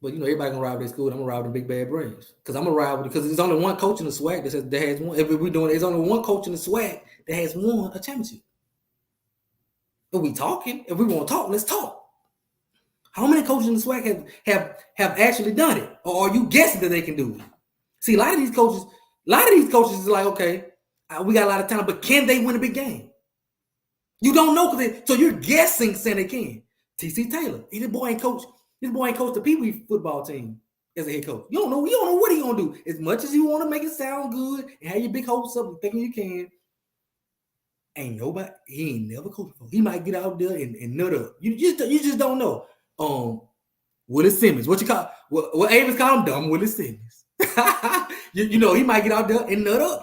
But you know, everybody gonna ride with their school. I'm gonna ride with the big bad Braves. Because there's only one coach in the SWAC that has won. If we're doing, there's only one coach in the SWAC that has won a championship. If we talking, if we want to talk, let's talk. How many coaches in the SWAC have actually done it, or are you guessing that they can do it? See, a lot of these coaches is like, okay, we got a lot of talent, but can they win a big game? You don't know so you're guessing saying they can. TC Taylor, this boy ain't coached the Pee Wee football team as a head coach. You don't know what he's gonna do. As much as you want to make it sound good and have your big hopes up and thinking you can. He ain't never coached before. He might get out there and nut up. You just don't know. Willis Simmons. What Avis call him? Dumb Willis Simmons. you know, he might get out there and nut up.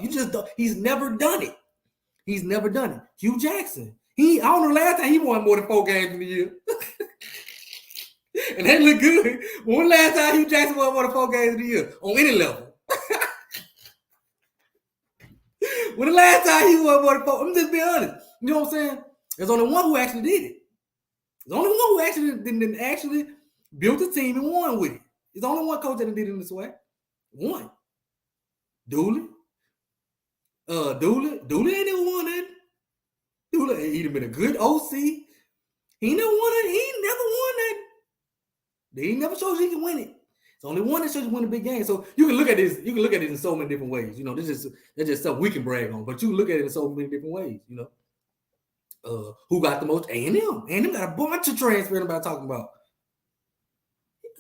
He's never done it. Hugh Jackson. I don't know last time he won more than 4 games in the year. And they look good. When last time Hugh Jackson won more than 4 games in the year on any level? When the last time he won more than 4, I'm just being honest. You know what I'm saying? There's only one who actually did it. There's only one who actually built a team and won with it. There's only one coach that did it in this way. One. Dooley. Dooley ain't never won that. Dooley, he'd have been a good OC. He never won that. He never won that. He never showed he can win it. It's only one that should win a big game. So you can look at this. You can look at it in so many different ways. You know, that's just something we can brag on. But you can look at it in so many different ways. You know, who got the most? A&M. A&M got a bunch of transfers. About talking about.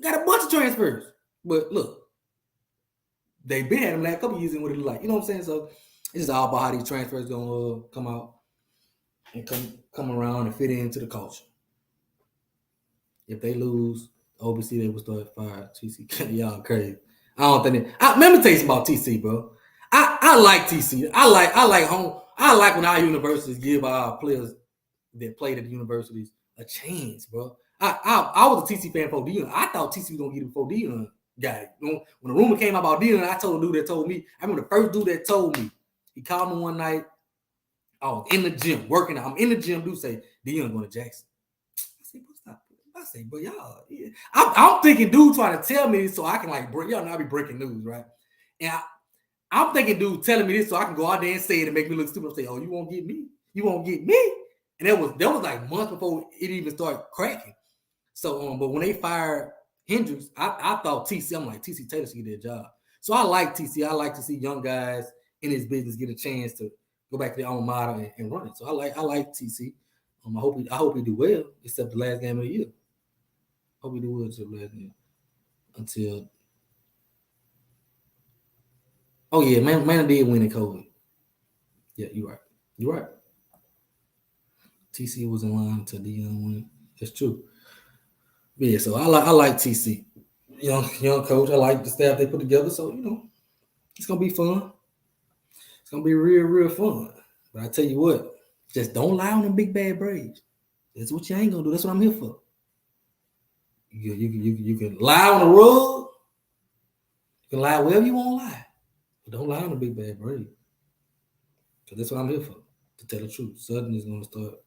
Got a bunch of transfers. But look, they've been at them last couple years and what it look like. You know what I'm saying? So it's just all about how these transfers gonna come out and come around and fit into the culture. If they lose, OBC they will start fire. TC, y'all crazy. I don't think let me tell you something about TC, bro. I like TC. I like home. I like when our universities give our players that played at the universities a chance, bro. I was a TC fan for Dion. I thought TC was gonna get him before Dion got it. When the rumor came about Dion, I told a dude that told me. I remember the first dude that told me. He called me one night. I was in the gym working out. I'm in the gym. Dude say Dion going to Jackson. I say, but y'all, yeah. I'm thinking dude trying to tell me this so I can like break. Y'all know I be breaking news, right? And I'm thinking dude telling me this so I can go out there and say it and make me look stupid. I say, oh, you won't get me? You won't get me? And that was like months before it even started cracking. So, but when they fired Hendricks, I thought TC. I'm like TC Taylor should get their job. So I like TC. I like to see young guys in his business get a chance to go back to their alma mater and run it. So I like TC. I hope he do well, except the last game of the year. Hope we do well until last game. Until oh yeah, man did win in COVID. Yeah, you're right. You're right. TC was in line until Dion went. That's true. But yeah, so I like TC. Young coach. I like the staff they put together. So it's gonna be fun. It's gonna be real fun. But I tell you what, just don't lie on them big bad Braves. That's what you ain't gonna do. That's what I'm here for. You can lie on the rug. You can lie wherever you want to lie. But don't lie on the big bad Brave. Because that's what I'm here for. To tell the truth. Sudden is going to start.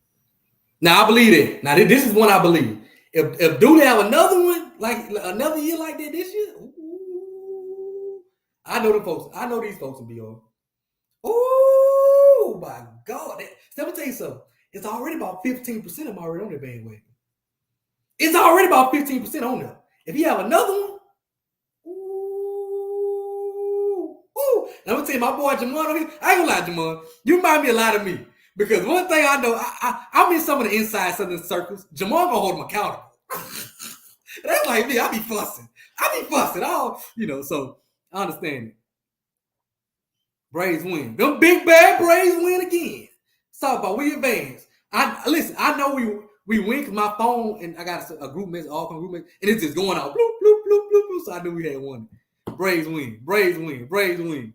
Now, I believe that. Now, this is one I believe. If Dooley have another one, like another year like that this year, ooh, I know the folks. I know these folks will be on. Oh, my God. Let me tell you something. It's already about 15% of them already on the bandwagon. It's already about 15% on there. If you have another one, ooh. I'm gonna tell you, my boy Jamon on here, I ain't gonna lie, Jamon. You remind me a lot of me. Because one thing I know, I'm in some of the inside Southern circles. Jamon gonna hold him accountable. That's like me. I be fussing. So I understand it. Braves win. Them big bad Braves win again. Talk about we advance. I know we win because my phone and I got a group message, Alcorn group message, and it's just going out. Bloop, bloop, bloop, bloop, bloop. So I knew we had won. Braves win. Braves win. Braves win.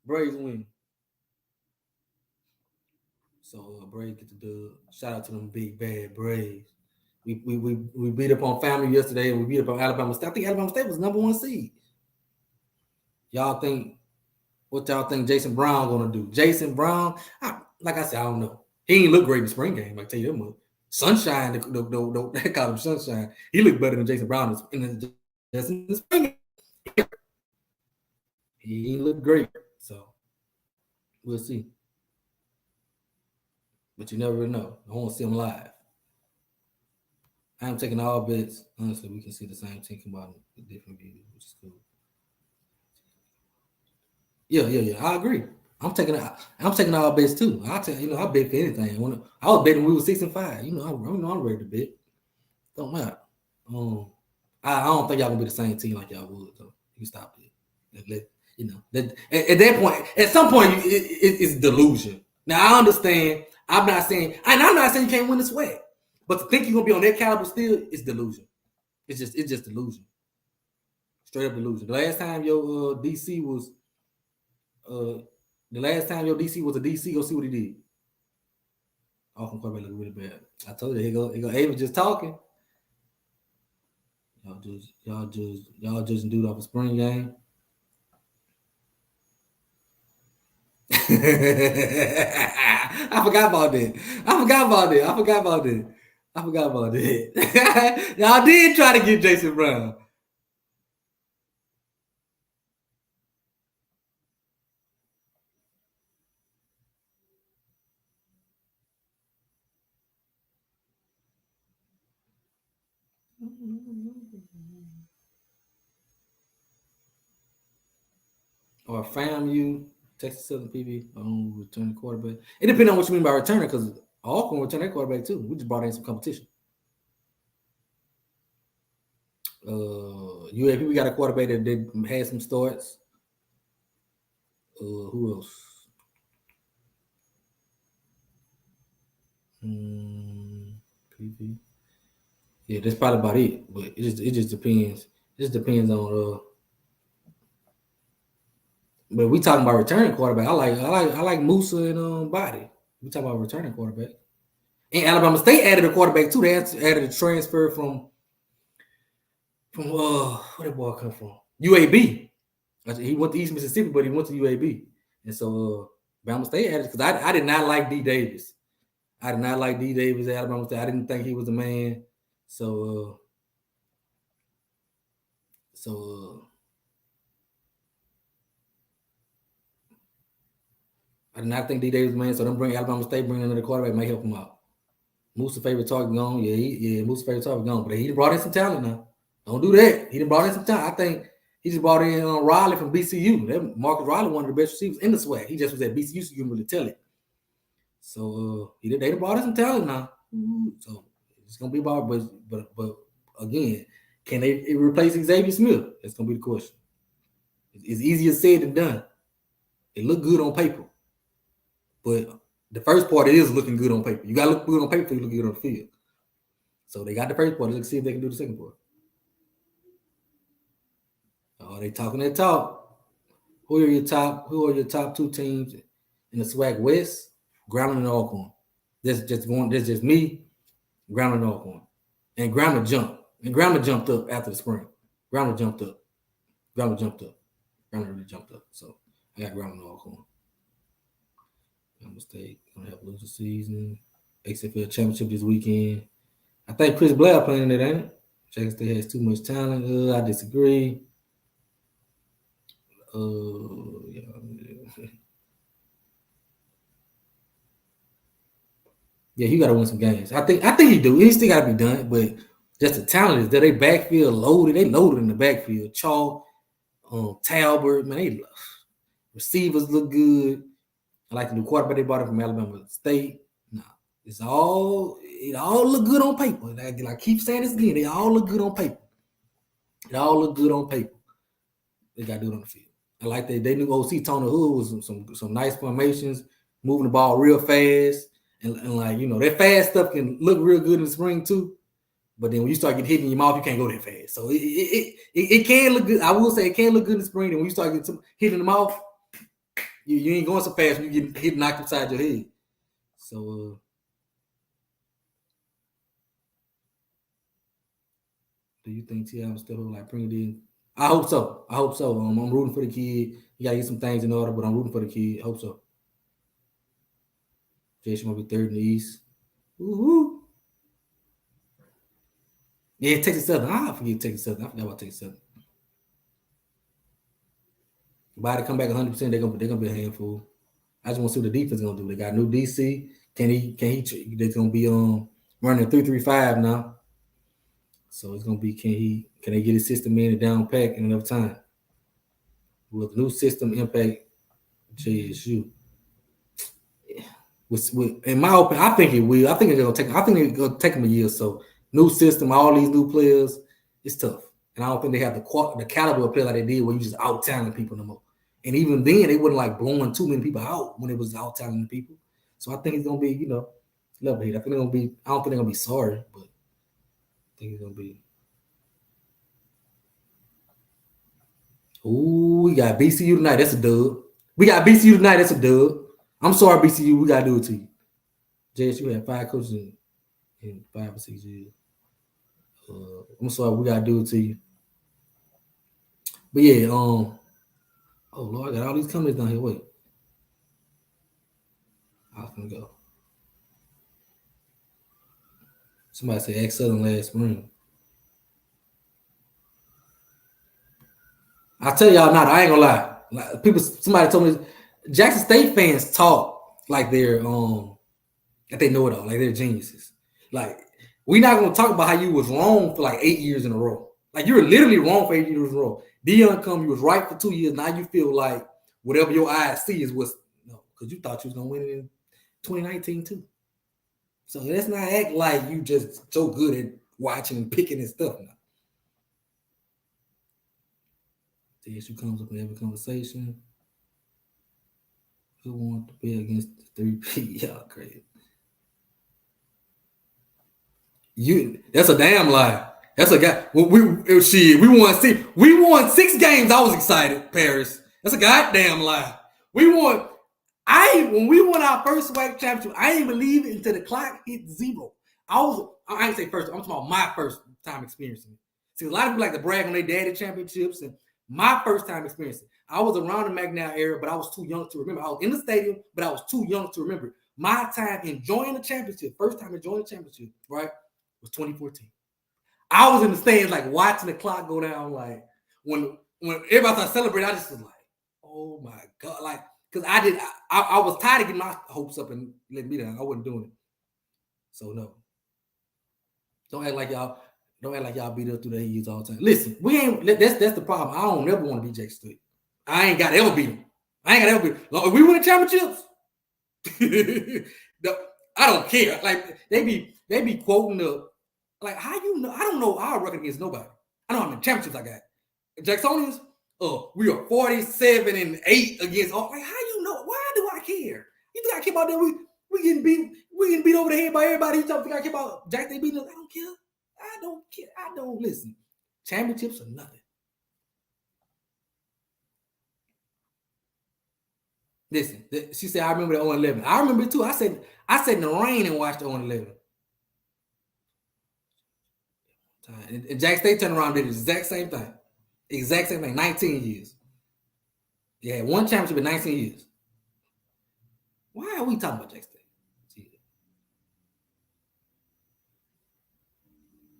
Braves win. So Braves get the dub. Shout out to them big bad Braves. We beat up on family yesterday and we beat up on Alabama State. I think Alabama State was #1 seed. What y'all think Jason Brown gonna do? Jason Brown, like I said, I don't know. He ain't look great in the spring game. I tell you that much. Sunshine, they call him Sunshine. He looked better than Jason Brown in the spring game. He looked great. So we'll see. But you never know. I want to see him live. I am taking all bets. Honestly, we can see the same team come out in different views, which is cool. Yeah. I agree. I'm taking all bets too. I bet for anything. I was betting we were 6-5. I'm ready to bet. Don't matter. I don't think y'all gonna be the same team like y'all would. So you stop it. At that point, at some point, it's delusion. Now I understand. I'm not saying you can't win the Swac'n, but to think you're gonna be on that caliber still is delusion. It's just delusion. Straight up delusion. The last time your DC was a DC, go see what he did. Alcorn quarterback look really bad. I told you, he go Abe was just talking. Y'all just do it off a spring game. I forgot about that. Y'all did try to get Jason Brown. or FAMU, Texas Southern PV, returning quarterback. It depends on what you mean by returning, because Alcorn return their quarterback too. We just brought in some competition. UAP, we got a quarterback that had some starts. Who else? PV. Yeah, that's probably about it. But it just depends. It just depends on But we talking about returning quarterback. I like Musa and Body. We talking about returning quarterback. And Alabama State added a quarterback too. They added a transfer from where did boy come from? UAB. He went to East Mississippi, but he went to UAB. And so Alabama State added, because I did not like D Davis. I did not like D Davis at Alabama State. I didn't think he was a man. So I did not think D Davis was a man. So them bring Alabama State, bring another quarterback, might help him out. Musa favorite target gone. Yeah, Musa favorite target gone. But he brought in some talent now. Don't do that. He done brought in some talent. I think he just brought in Riley from BCU. That Marcus Riley, one of the best receivers in the SWAC. He just was at BCU, so you can really tell it. So they done brought in some talent now. So it's gonna be about, but again, can they replace Xavier Smith? That's gonna be the question. It's easier said than done. It look good on paper, but the first part is looking good on paper. You gotta look good on paper before you look good on the field. So they got the first part. Let's see if they can do the second part. Oh, they talking that talk. Who are your top two teams in the SWAC West? Grambling and Alcorn. That's just me, Grambling and Alcorn. And Grambling jumped. And Grambling jumped up after the spring. Grambling jumped up. Grambling really jumped up. So I got Grambling and Alcorn. State gonna have lose the season. XFL championship this weekend. I think Chris Blair playing it, ain't it? Jackson State has too much talent. I disagree. Yeah, he gotta win some games. I think he do. He still gotta be done, but just the talent is that they backfield loaded. They loaded in the backfield. Chalk, Talbert, man, they receivers look good. I like the new quarterback they brought in from Alabama State. No, it all look good on paper. I keep saying this again. They all look good on paper. It all look good on paper. They got to do it on the field. I like they new OC Tony Hood was some nice formations, moving the ball real fast, and that fast stuff can look real good in the spring too. But then when you start getting hit in your mouth, you can't go that fast. So it can look good. I will say it can look good in the spring. And when you start getting hit in the mouth, you ain't going so fast when you get hit knocked upside your head. So do you think T.I. will still bring it in? I hope so. I'm rooting for the kid. You gotta get some things in order, but I'm rooting for the kid. Hope so. Jason will be third in the East. Woo-hoo. Yeah, Texas Southern. I forget Texas Southern. I forgot about Texas Southern. By the come back 100%, they're gonna be a handful. I just want to see what the defense is gonna do. They got a new DC. Can he? They're gonna be running 3-3-5 now. So it's gonna be can they get his system in and down pack in enough time? Will the new system impact JSU? In my opinion, I think it will. I think it's gonna take them a year or so. New system, all these new players, it's tough. And I don't think they have the caliber of player like they did where you just out talenting people no more. And even then, they wasn't blowing too many people out when it was out talenting people. So I think it's gonna be, level head. I don't think they're gonna be sorry, but I think it's gonna be. Ooh, we got BCU tonight. That's a dub. I'm sorry, BCU. We gotta do it to you. JSU had 5 coaches in 5 or 6 years. I'm sorry, we gotta do it to you. But yeah, oh Lord, I got all these comments down here. Wait, I was gonna go. Somebody said X Southern last spring. I tell y'all not. I ain't gonna lie. Somebody told me Jackson State fans talk like they're that they know it all, like they're geniuses. Like we're not gonna talk about how you was wrong for 8 years in a row. Like you were literally wrong for 8 years in a row. Dion come, you was right for 2 years. Now you feel like whatever your eyes see is what's because you thought you was gonna win it in 2019 too. So let's not act like you just so good at watching and picking and stuff now. The issue comes up in every conversation. Who wants to bet against the 3P? Y'all crazy. That's a damn lie. That's a guy. We won 6 games. I was excited, Paris. That's a goddamn lie. We won. When we won our first Swac'n championship, I didn't believe it until the clock hit 0. I didn't say first. I'm talking about my first time experiencing it. See, a lot of people like to brag on their daddy championships, and my first time experiencing it. I was around the McNair era, but I was too young to remember. I was in the stadium, but I was too young to remember. My time enjoying the championship, first time enjoying the championship, right, was 2014. I was in the stands, like watching the clock go down. Like when everybody started celebrating, I just was like, "Oh my god!" Like because I was tired of getting my hopes up and letting me down. I wasn't doing it. So no, don't act like y'all beat us through the years all the time. Listen, we ain't. That's the problem. I don't never want to beat Jake State. I ain't got to ever beat him. If we win championships, I don't care. Like they be quoting the. Like, how you know? I don't know our record against nobody. I know how many championships I got. Jacksonians, we are 47-8 against all. Like, how you know? Why do I care? You think I care about that? We getting beat over the head by everybody. You think I care about Jack they beating us? I don't care. I don't care. I don't listen. Championships are nothing. Listen, she said, I remember the 0-11. I remember it too. I said in the rain and watched the 0-11. And Jack State turned around and did the exact same thing. 19 years. Yeah, one championship in 19 years. Why are we talking about Jack State?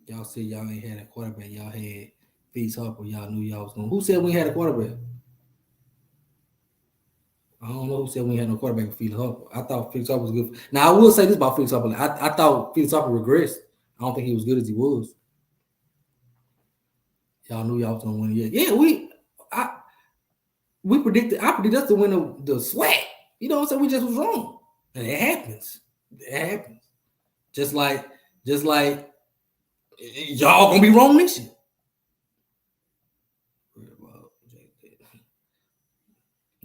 Y'all said y'all ain't had a quarterback. Y'all had Felix Harper. Y'all knew y'all was going. Who said we had a quarterback? I don't know who said we had no quarterback with Felix Harper. I thought Felix Harper was good. Now, I will say this about Felix Harper. I thought Felix Harper regressed. I don't think he was good as he was. Y'all knew y'all was gonna win it. Yeah, I predicted us to win the Swac'n. You know what I'm saying? We just was wrong. And it happens. It happens. Just like y'all gonna be wrong this year.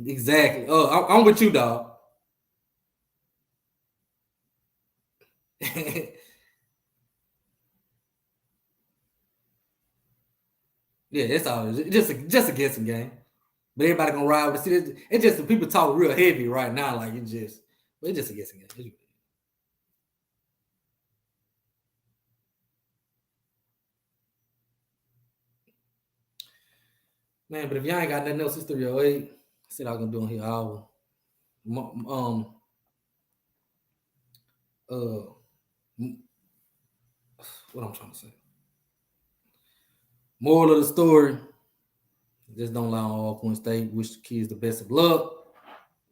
Exactly. I'm with you, dog. Yeah, that's all. It's just a guessing game. But everybody gonna ride with it. It's just the people talk real heavy right now. Like it's just a guessing game. Man, but if y'all ain't got nothing else, it's 308. I said I was gonna do on here hour. What I'm trying to say. Moral of the story: just don't lie on Alcorn State. Wish the kids the best of luck.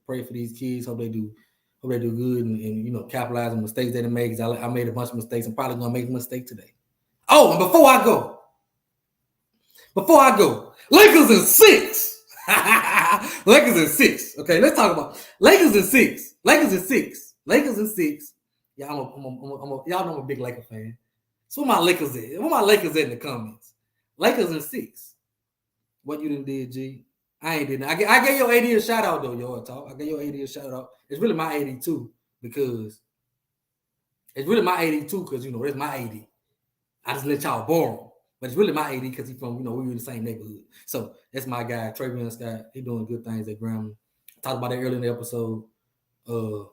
Pray for these kids. Hope they do good and capitalize on mistakes they done made. Because I made a bunch of mistakes. I'm probably gonna make a mistake today. Oh, and before I go, Lakers in 6. Lakers in 6. Okay, let's talk about Lakers in 6. Y'all know I'm a big Laker fan. So where my Lakers at? Where my Lakers at in the comments? Lakers in 6. What you done did, G? I ain't did nothing. I gave your AD a shout out though, y'all talk. I gave your AD a shout out. It's really my 82 because it's my 80. I just let y'all borrow. But it's really my 80 because he's from, we were in the same neighborhood. So that's my guy, Travion Scott. He doing good things at Grambling. I talked about that earlier in the episode. How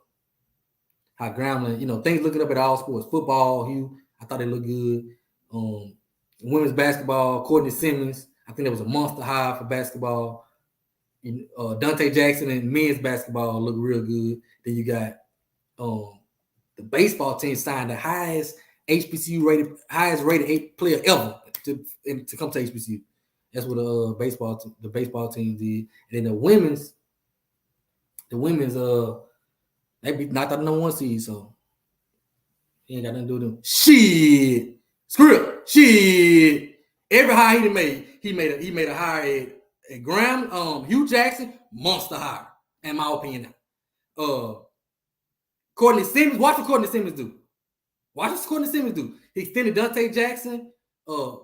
Grambling, things looking up at all sports. Football, Hugh, I thought they looked good. Women's basketball, Courtney Simmons, I think that was a monster high for basketball. Dante Jackson and men's basketball look real good. Then you got the baseball team signed the highest HBCU rated player ever to come to HBCU. That's what the baseball team did. And then the women's they knocked out the number 1 seed, so he ain't got nothing to do with them. Shit. Script. Shit. Every hire he made a hire Hugh Jackson, monster hire, in my opinion. Courtney Simmons, watch what Courtney Simmons do. He extended Dante Jackson,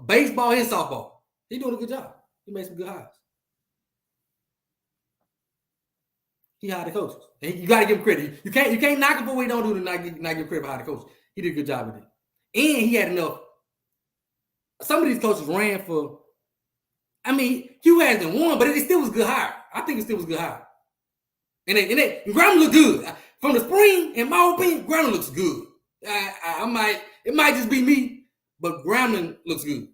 baseball and softball. He doing a good job. He made some good hires. He hired the coaches. And you got to give him credit. You can't knock him for what he don't do to not give credit for hiring the coaches. He did a good job with it. And he had enough. Some of these coaches ran for. I mean, Hugh hasn't won, but it still was a good hire. I think it still was a good hire. And Grambling look good. From the spring, in my opinion, Grambling looks good. It might just be me, but Grambling looks good.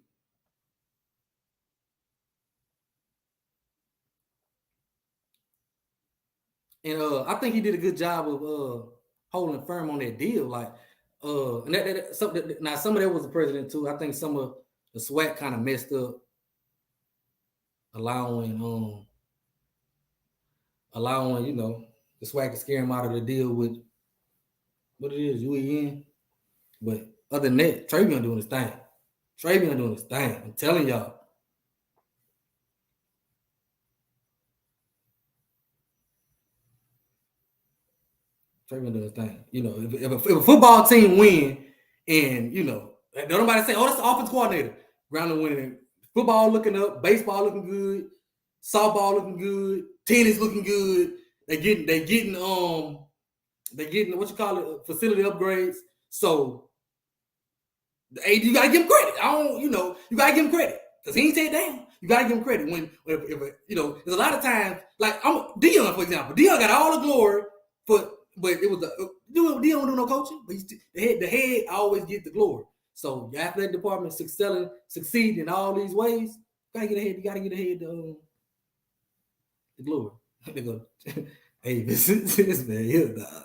And I think he did a good job of holding firm on that deal. Like, some of that was the president too. I think some of the Swac'n kind of messed up, allowing the Swac'n to scare him out of the deal with what it is, UEN. But other than that, Travion doing his thing. I'm telling y'all. Travion doing his thing. You know, if a football team win, and don't nobody say, "Oh, that's the offense coordinator." Grambling winning. Football looking up, baseball looking good, softball looking good, tennis looking good. They getting facility upgrades. So you gotta give him credit. You gotta give him credit because he ain't take it down. You gotta give him credit when there's a lot of times like Dion, for example. Dion got all the glory but it was Dion don't do no coaching, but the head always get the glory. So your athletic department succeed in all these ways. You gotta get ahead the glory. They go, hey, this man here, dog.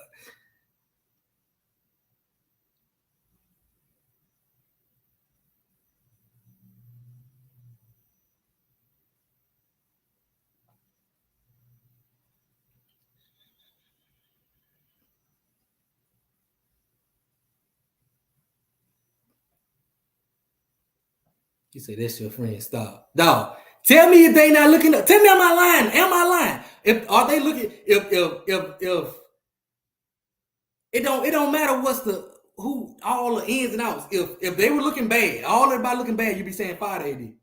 He said, that's your friend. Stop. Dog. Tell me if they not looking up. Tell me am I lying? Are they looking if it don't matter all the ins and outs. If they were looking bad, everybody looking bad, you'd be saying fire AD.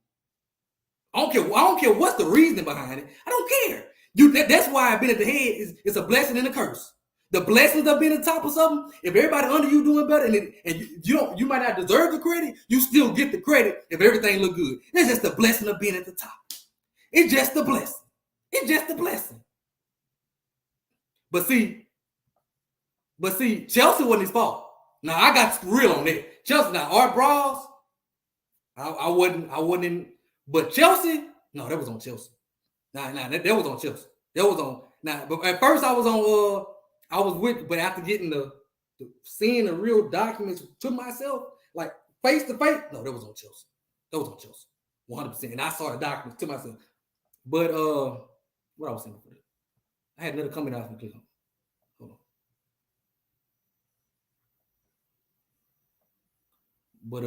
I don't care what's the reasoning behind it. I don't care. That's why being at the head is a blessing and a curse. The blessings of being at the top of something, if everybody under you doing better and you might not deserve the credit, you still get the credit if everything look good. That's just the blessing of being at the top. It's just the blessing. But see, Chelsea wasn't his fault. Now I got real on that. Chelsea, now Art Brawls, I wasn't in, but Chelsea, no, that was on Chelsea. Nah, that was on Chelsea. That was on, but at first I was with, but after getting seeing the real documents to myself, like face to face, no, that was on Chelsea. 100%. And I saw the documents to myself. But what I was saying for that? I had another comment out from click on. Hold on. But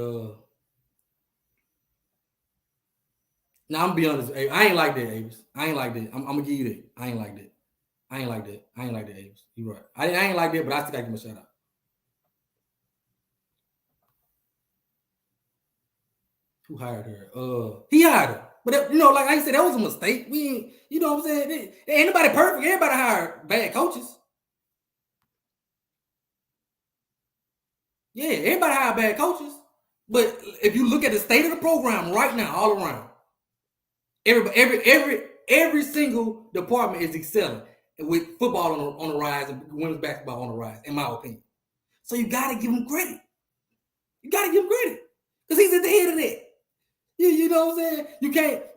now I'm gonna be honest, I ain't like that, Avis. I ain't like that. I'm gonna give you that. I ain't like that. Avis. You're right. I ain't like that, but I still gotta give him a shout out. Who hired her? He hired her. But like I said, that was a mistake. We ain't, you know what I'm saying? Ain't nobody perfect. Everybody hired bad coaches. Yeah, everybody hired bad coaches. But if you look at the state of the program right now, all around, every single department is excelling. With football on the rise and women's basketball on the rise, in my opinion. So you got to give him credit. Because he's at the head of that. You know what I'm saying?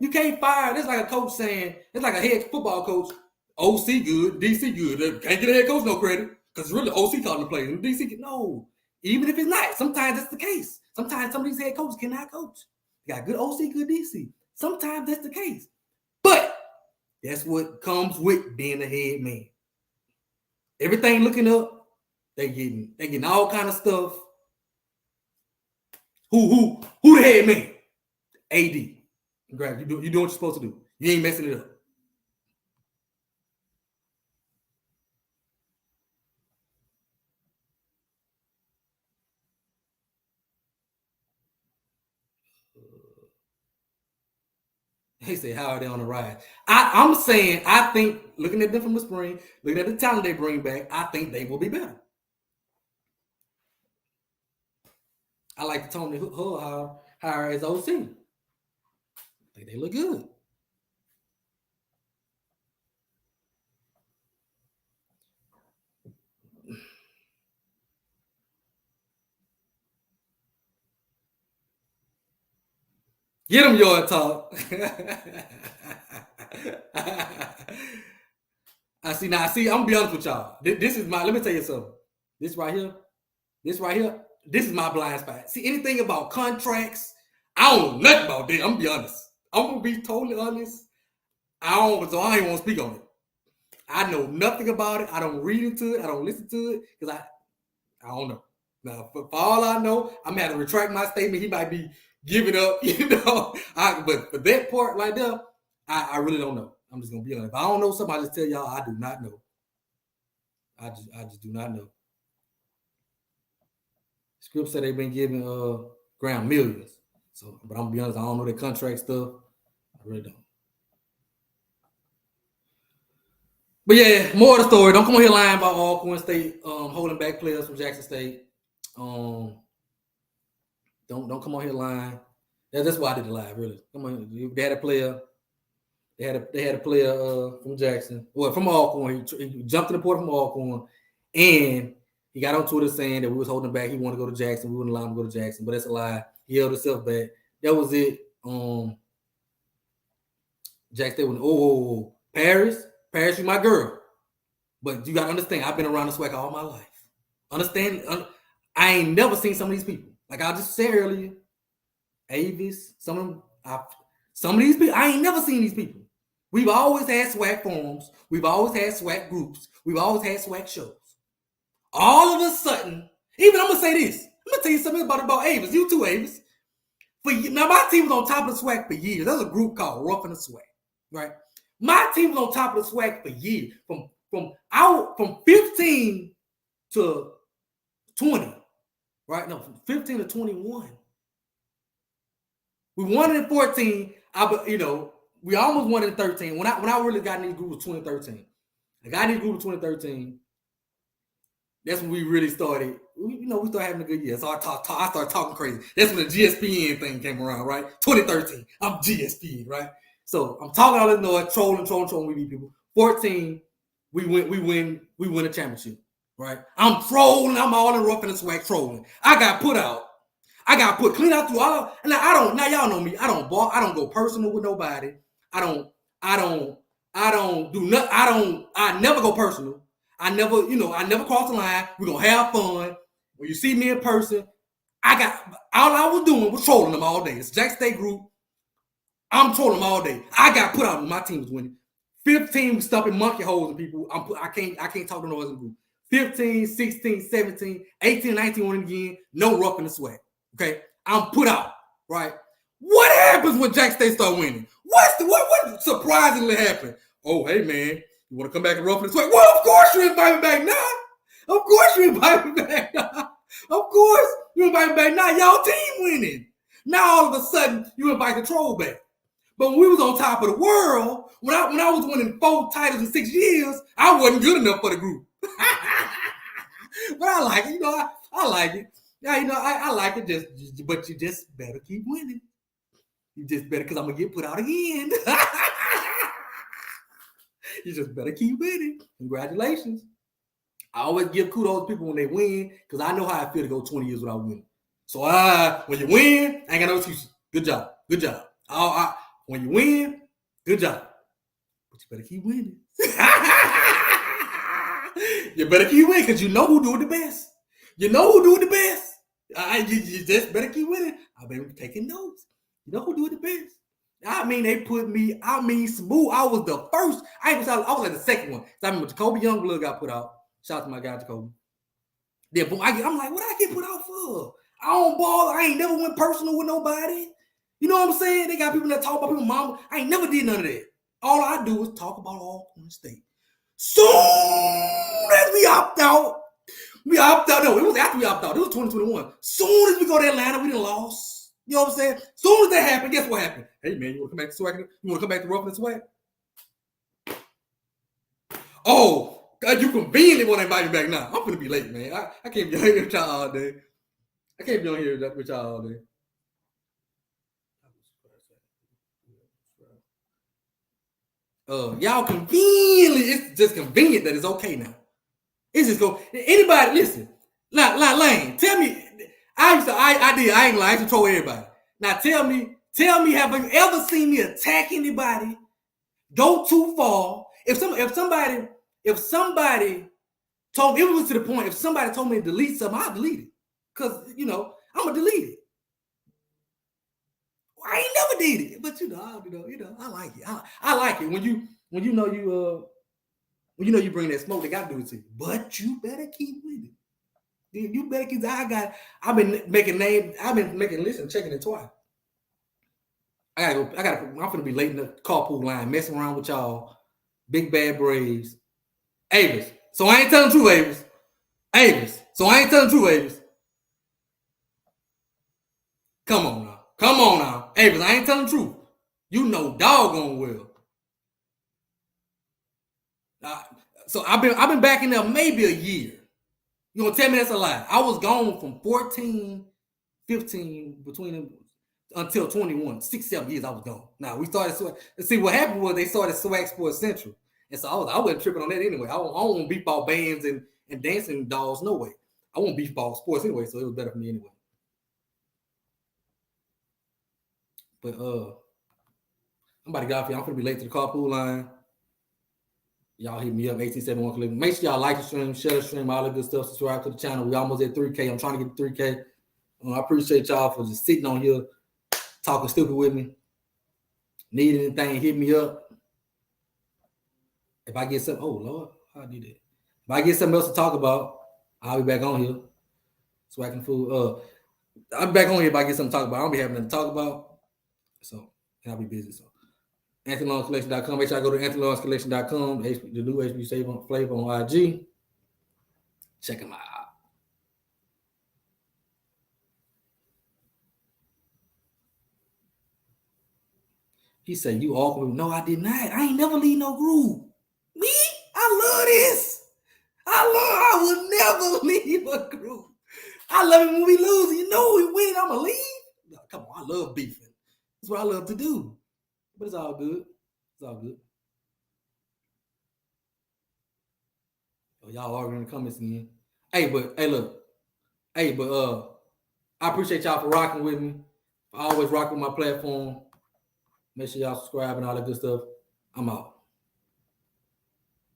You can't fire. It's like a coach saying, it's like a head football coach, OC good, DC good. Can't get a head coach no credit because really OC calling the plays. And DC, no. Even if it's not, sometimes that's the case. Sometimes some of these head coaches cannot coach. They got good OC, good DC. Sometimes that's the case. But that's what comes with being a head man. Everything looking up, they getting all kind of stuff. Who the head man? AD. You doing what you're supposed to do. You ain't messing it up. He said, how are they on the rise? I'm saying, I think, looking at them from the spring, looking at the talent they bring back, I think they will be better. I like the Tony Hull hire as OC. I think they look good. Get him your talk. I'm gonna be honest with y'all. This is let me tell you something. This right here, this is my blind spot. See, anything about contracts, I don't know nothing about that. I'm gonna be honest. I'm gonna be totally honest. I ain't want to speak on it. I know nothing about it. I don't read into it. I don't listen to it because I don't know. Now, for all I know, I'm gonna have to retract my statement. He might be giving up, but for that part right there, I really don't know. I'm just gonna be honest. If I don't know something, I just tell y'all I do not know. I just do not know. Script said they've been giving Graham millions. So, but I'm gonna be honest, I don't know the contract stuff. I really don't. But yeah, more of the story. Don't come on here lying about Alcorn State holding back players from Jackson State. Don't come on here lying. That's why I did the live. Really, come on. They had a player. They had a player from Jackson, from Alcorn. He jumped in the portal from Alcorn, and he got on Twitter saying that we was holding back. He wanted to go to Jackson. We wouldn't allow him to go to Jackson, but that's a lie. He held himself back. That was it. Jackson went, Paris, you my girl. But you got to understand, I've been around the SWAC all my life. Understand, I ain't never seen some of these people. Like I just said earlier, Avis, some of these people, I ain't never seen these people. We've always had SWAC forums. We've always had SWAC groups. We've always had SWAC shows. All of a sudden, even I'm going to say this. I'm going to tell you something about Avis. You too, Avis. Now, my team was on top of the SWAC for years. There's a group called Roughing the SWAC, right? My team was on top of the SWAC for years. From 15 to 20, right? No, from 15 to 21. We won in 14. We almost won in 13. When I really got in these groups was 2013. I got in these groups 2013. That's when we really started. We started having a good year. So I started talking crazy. That's when the GSPN thing came around, right? 2013. I'm GSPN, right? So I'm talking all this noise, trolling. We beat people. 14. We win a championship, right? I'm trolling. I'm all in Roughing the SWAC trolling. I got put out. I got put clean out through all. And now y'all know me. I don't bark. I don't go personal with nobody. I never go personal. I never cross the line. We're gonna have fun. When you see me in person, all I was doing was trolling them all day. It's Jack State group. I'm trolling them all day. I got put out when my team was winning. 15 stuffing monkey holes in people. I can't talk to no other group. 15, 16, 17, 18, 19 winning again. No Roughing the SWAC. Okay, I'm put out. Right. What happens when Jack State start winning? What surprisingly happened? Oh, hey man, you want to come back and Roughing the SWAC? Well, of course you invite me back now. Of course you invite me back now. Of course you invite me back now. Y'all team winning. Now all of a sudden you invite the troll back. But when we was on top of the world, when I was winning 4 titles in 6 years, I wasn't good enough for the group. But I like it, I like it. Yeah, I like it. But you just better keep winning. You just better, because I'm gonna get put out again. You just better keep winning. Congratulations. I always give kudos to people when they win, because I know how I feel to go 20 years without winning. So when you win, I ain't got no excuses. Good job. When you win, good job. But you better keep winning. You better keep winning, because you know who do it the best. You just better keep winning. I've been taking notes. You know who do it the best? They put me, smooth. I was the first. I was like the second one. So I remember Jacoby Youngblood got put out. Shout out to my guy, Jacoby. Then boom, I'm like, what I get put out for? I don't ball. I ain't never went personal with nobody. You know what I'm saying? They got people that talk about people's mama. I ain't never did none of that. All I do is talk about Alcorn State. Soon as we opt out. No, it was after we opt out. It was 2021. Soon as we go to Atlanta, we done lost. You know what I'm saying? Soon as that happened, guess what happened? Hey, man, you want to come back to Swac'n? You want to come back to Rough and Swag? Oh, God, you conveniently want to invite me back now. I'm going to be late, man. I can't be on here with y'all all day. I can't be on here with y'all all day. Y'all conveniently, it's just convenient that it's okay now. It's just go. Anybody listen? Lane, tell me. I ain't lying. I used to troll everybody. Now tell me, have you ever seen me attack anybody? Go too far. If somebody told me, it was to the point. If somebody told me to delete something, I'll delete it. Cause I'm gonna delete it. I ain't never did it, but I like it. I like it when you bring that smoke. They gotta do it to you, but you better keep with it. You better keep. I've been making names. I've been making lists and checking it twice. I'm gonna be late in the carpool line, messing around with y'all, big bad Braves, Avis. So I ain't telling the truth, Avis. So I ain't telling the truth, Avis. Come on now, Avis. I ain't telling the truth. You know doggone well. So I've been back in there maybe a year. You gonna tell me that's a lie? I was gone from 14, 15 between them until 21. 6-7 years I was gone. Now we started Swag. See what happened was they started Swag Sports Central, and so I wasn't tripping on that anyway. I don't want beef ball bands and dancing dolls. No way. I want beef ball sports anyway, so it was better for me anyway. But I'm about to get off here. I'm gonna be late to the carpool line. Y'all hit me up, 1871 Click. Make sure y'all like the stream, share the stream, all that good stuff. Subscribe to the channel. We almost at 3K. I'm trying to get to 3K. I appreciate y'all for just sitting on here, talking stupid with me. Need anything, hit me up. If I get something, oh Lord, how I do that? If I get something else to talk about, I'll be back on here. Swac'n food. I'll be back on here if I get something to talk about. I don't be having nothing to talk about. So, I'll be busy. So. AnthonyLawrenceCollection.com. Make sure I go to AnthonyLawrenceCollection.com, the new HBCU flavor on IG. Check him out. He said, "You awkward." No, I did not. I ain't never leave no group. Me? I love this. I would never leave a group. I love it when we lose. You know we win, I'ma leave. No, come on, I love beefing. That's what I love to do. But it's all good. It's all good. Oh, y'all arguing in the comments again. Hey, look. Hey, but I appreciate y'all for rocking with me. I always rock with my platform. Make sure y'all subscribe and all that good stuff. I'm out.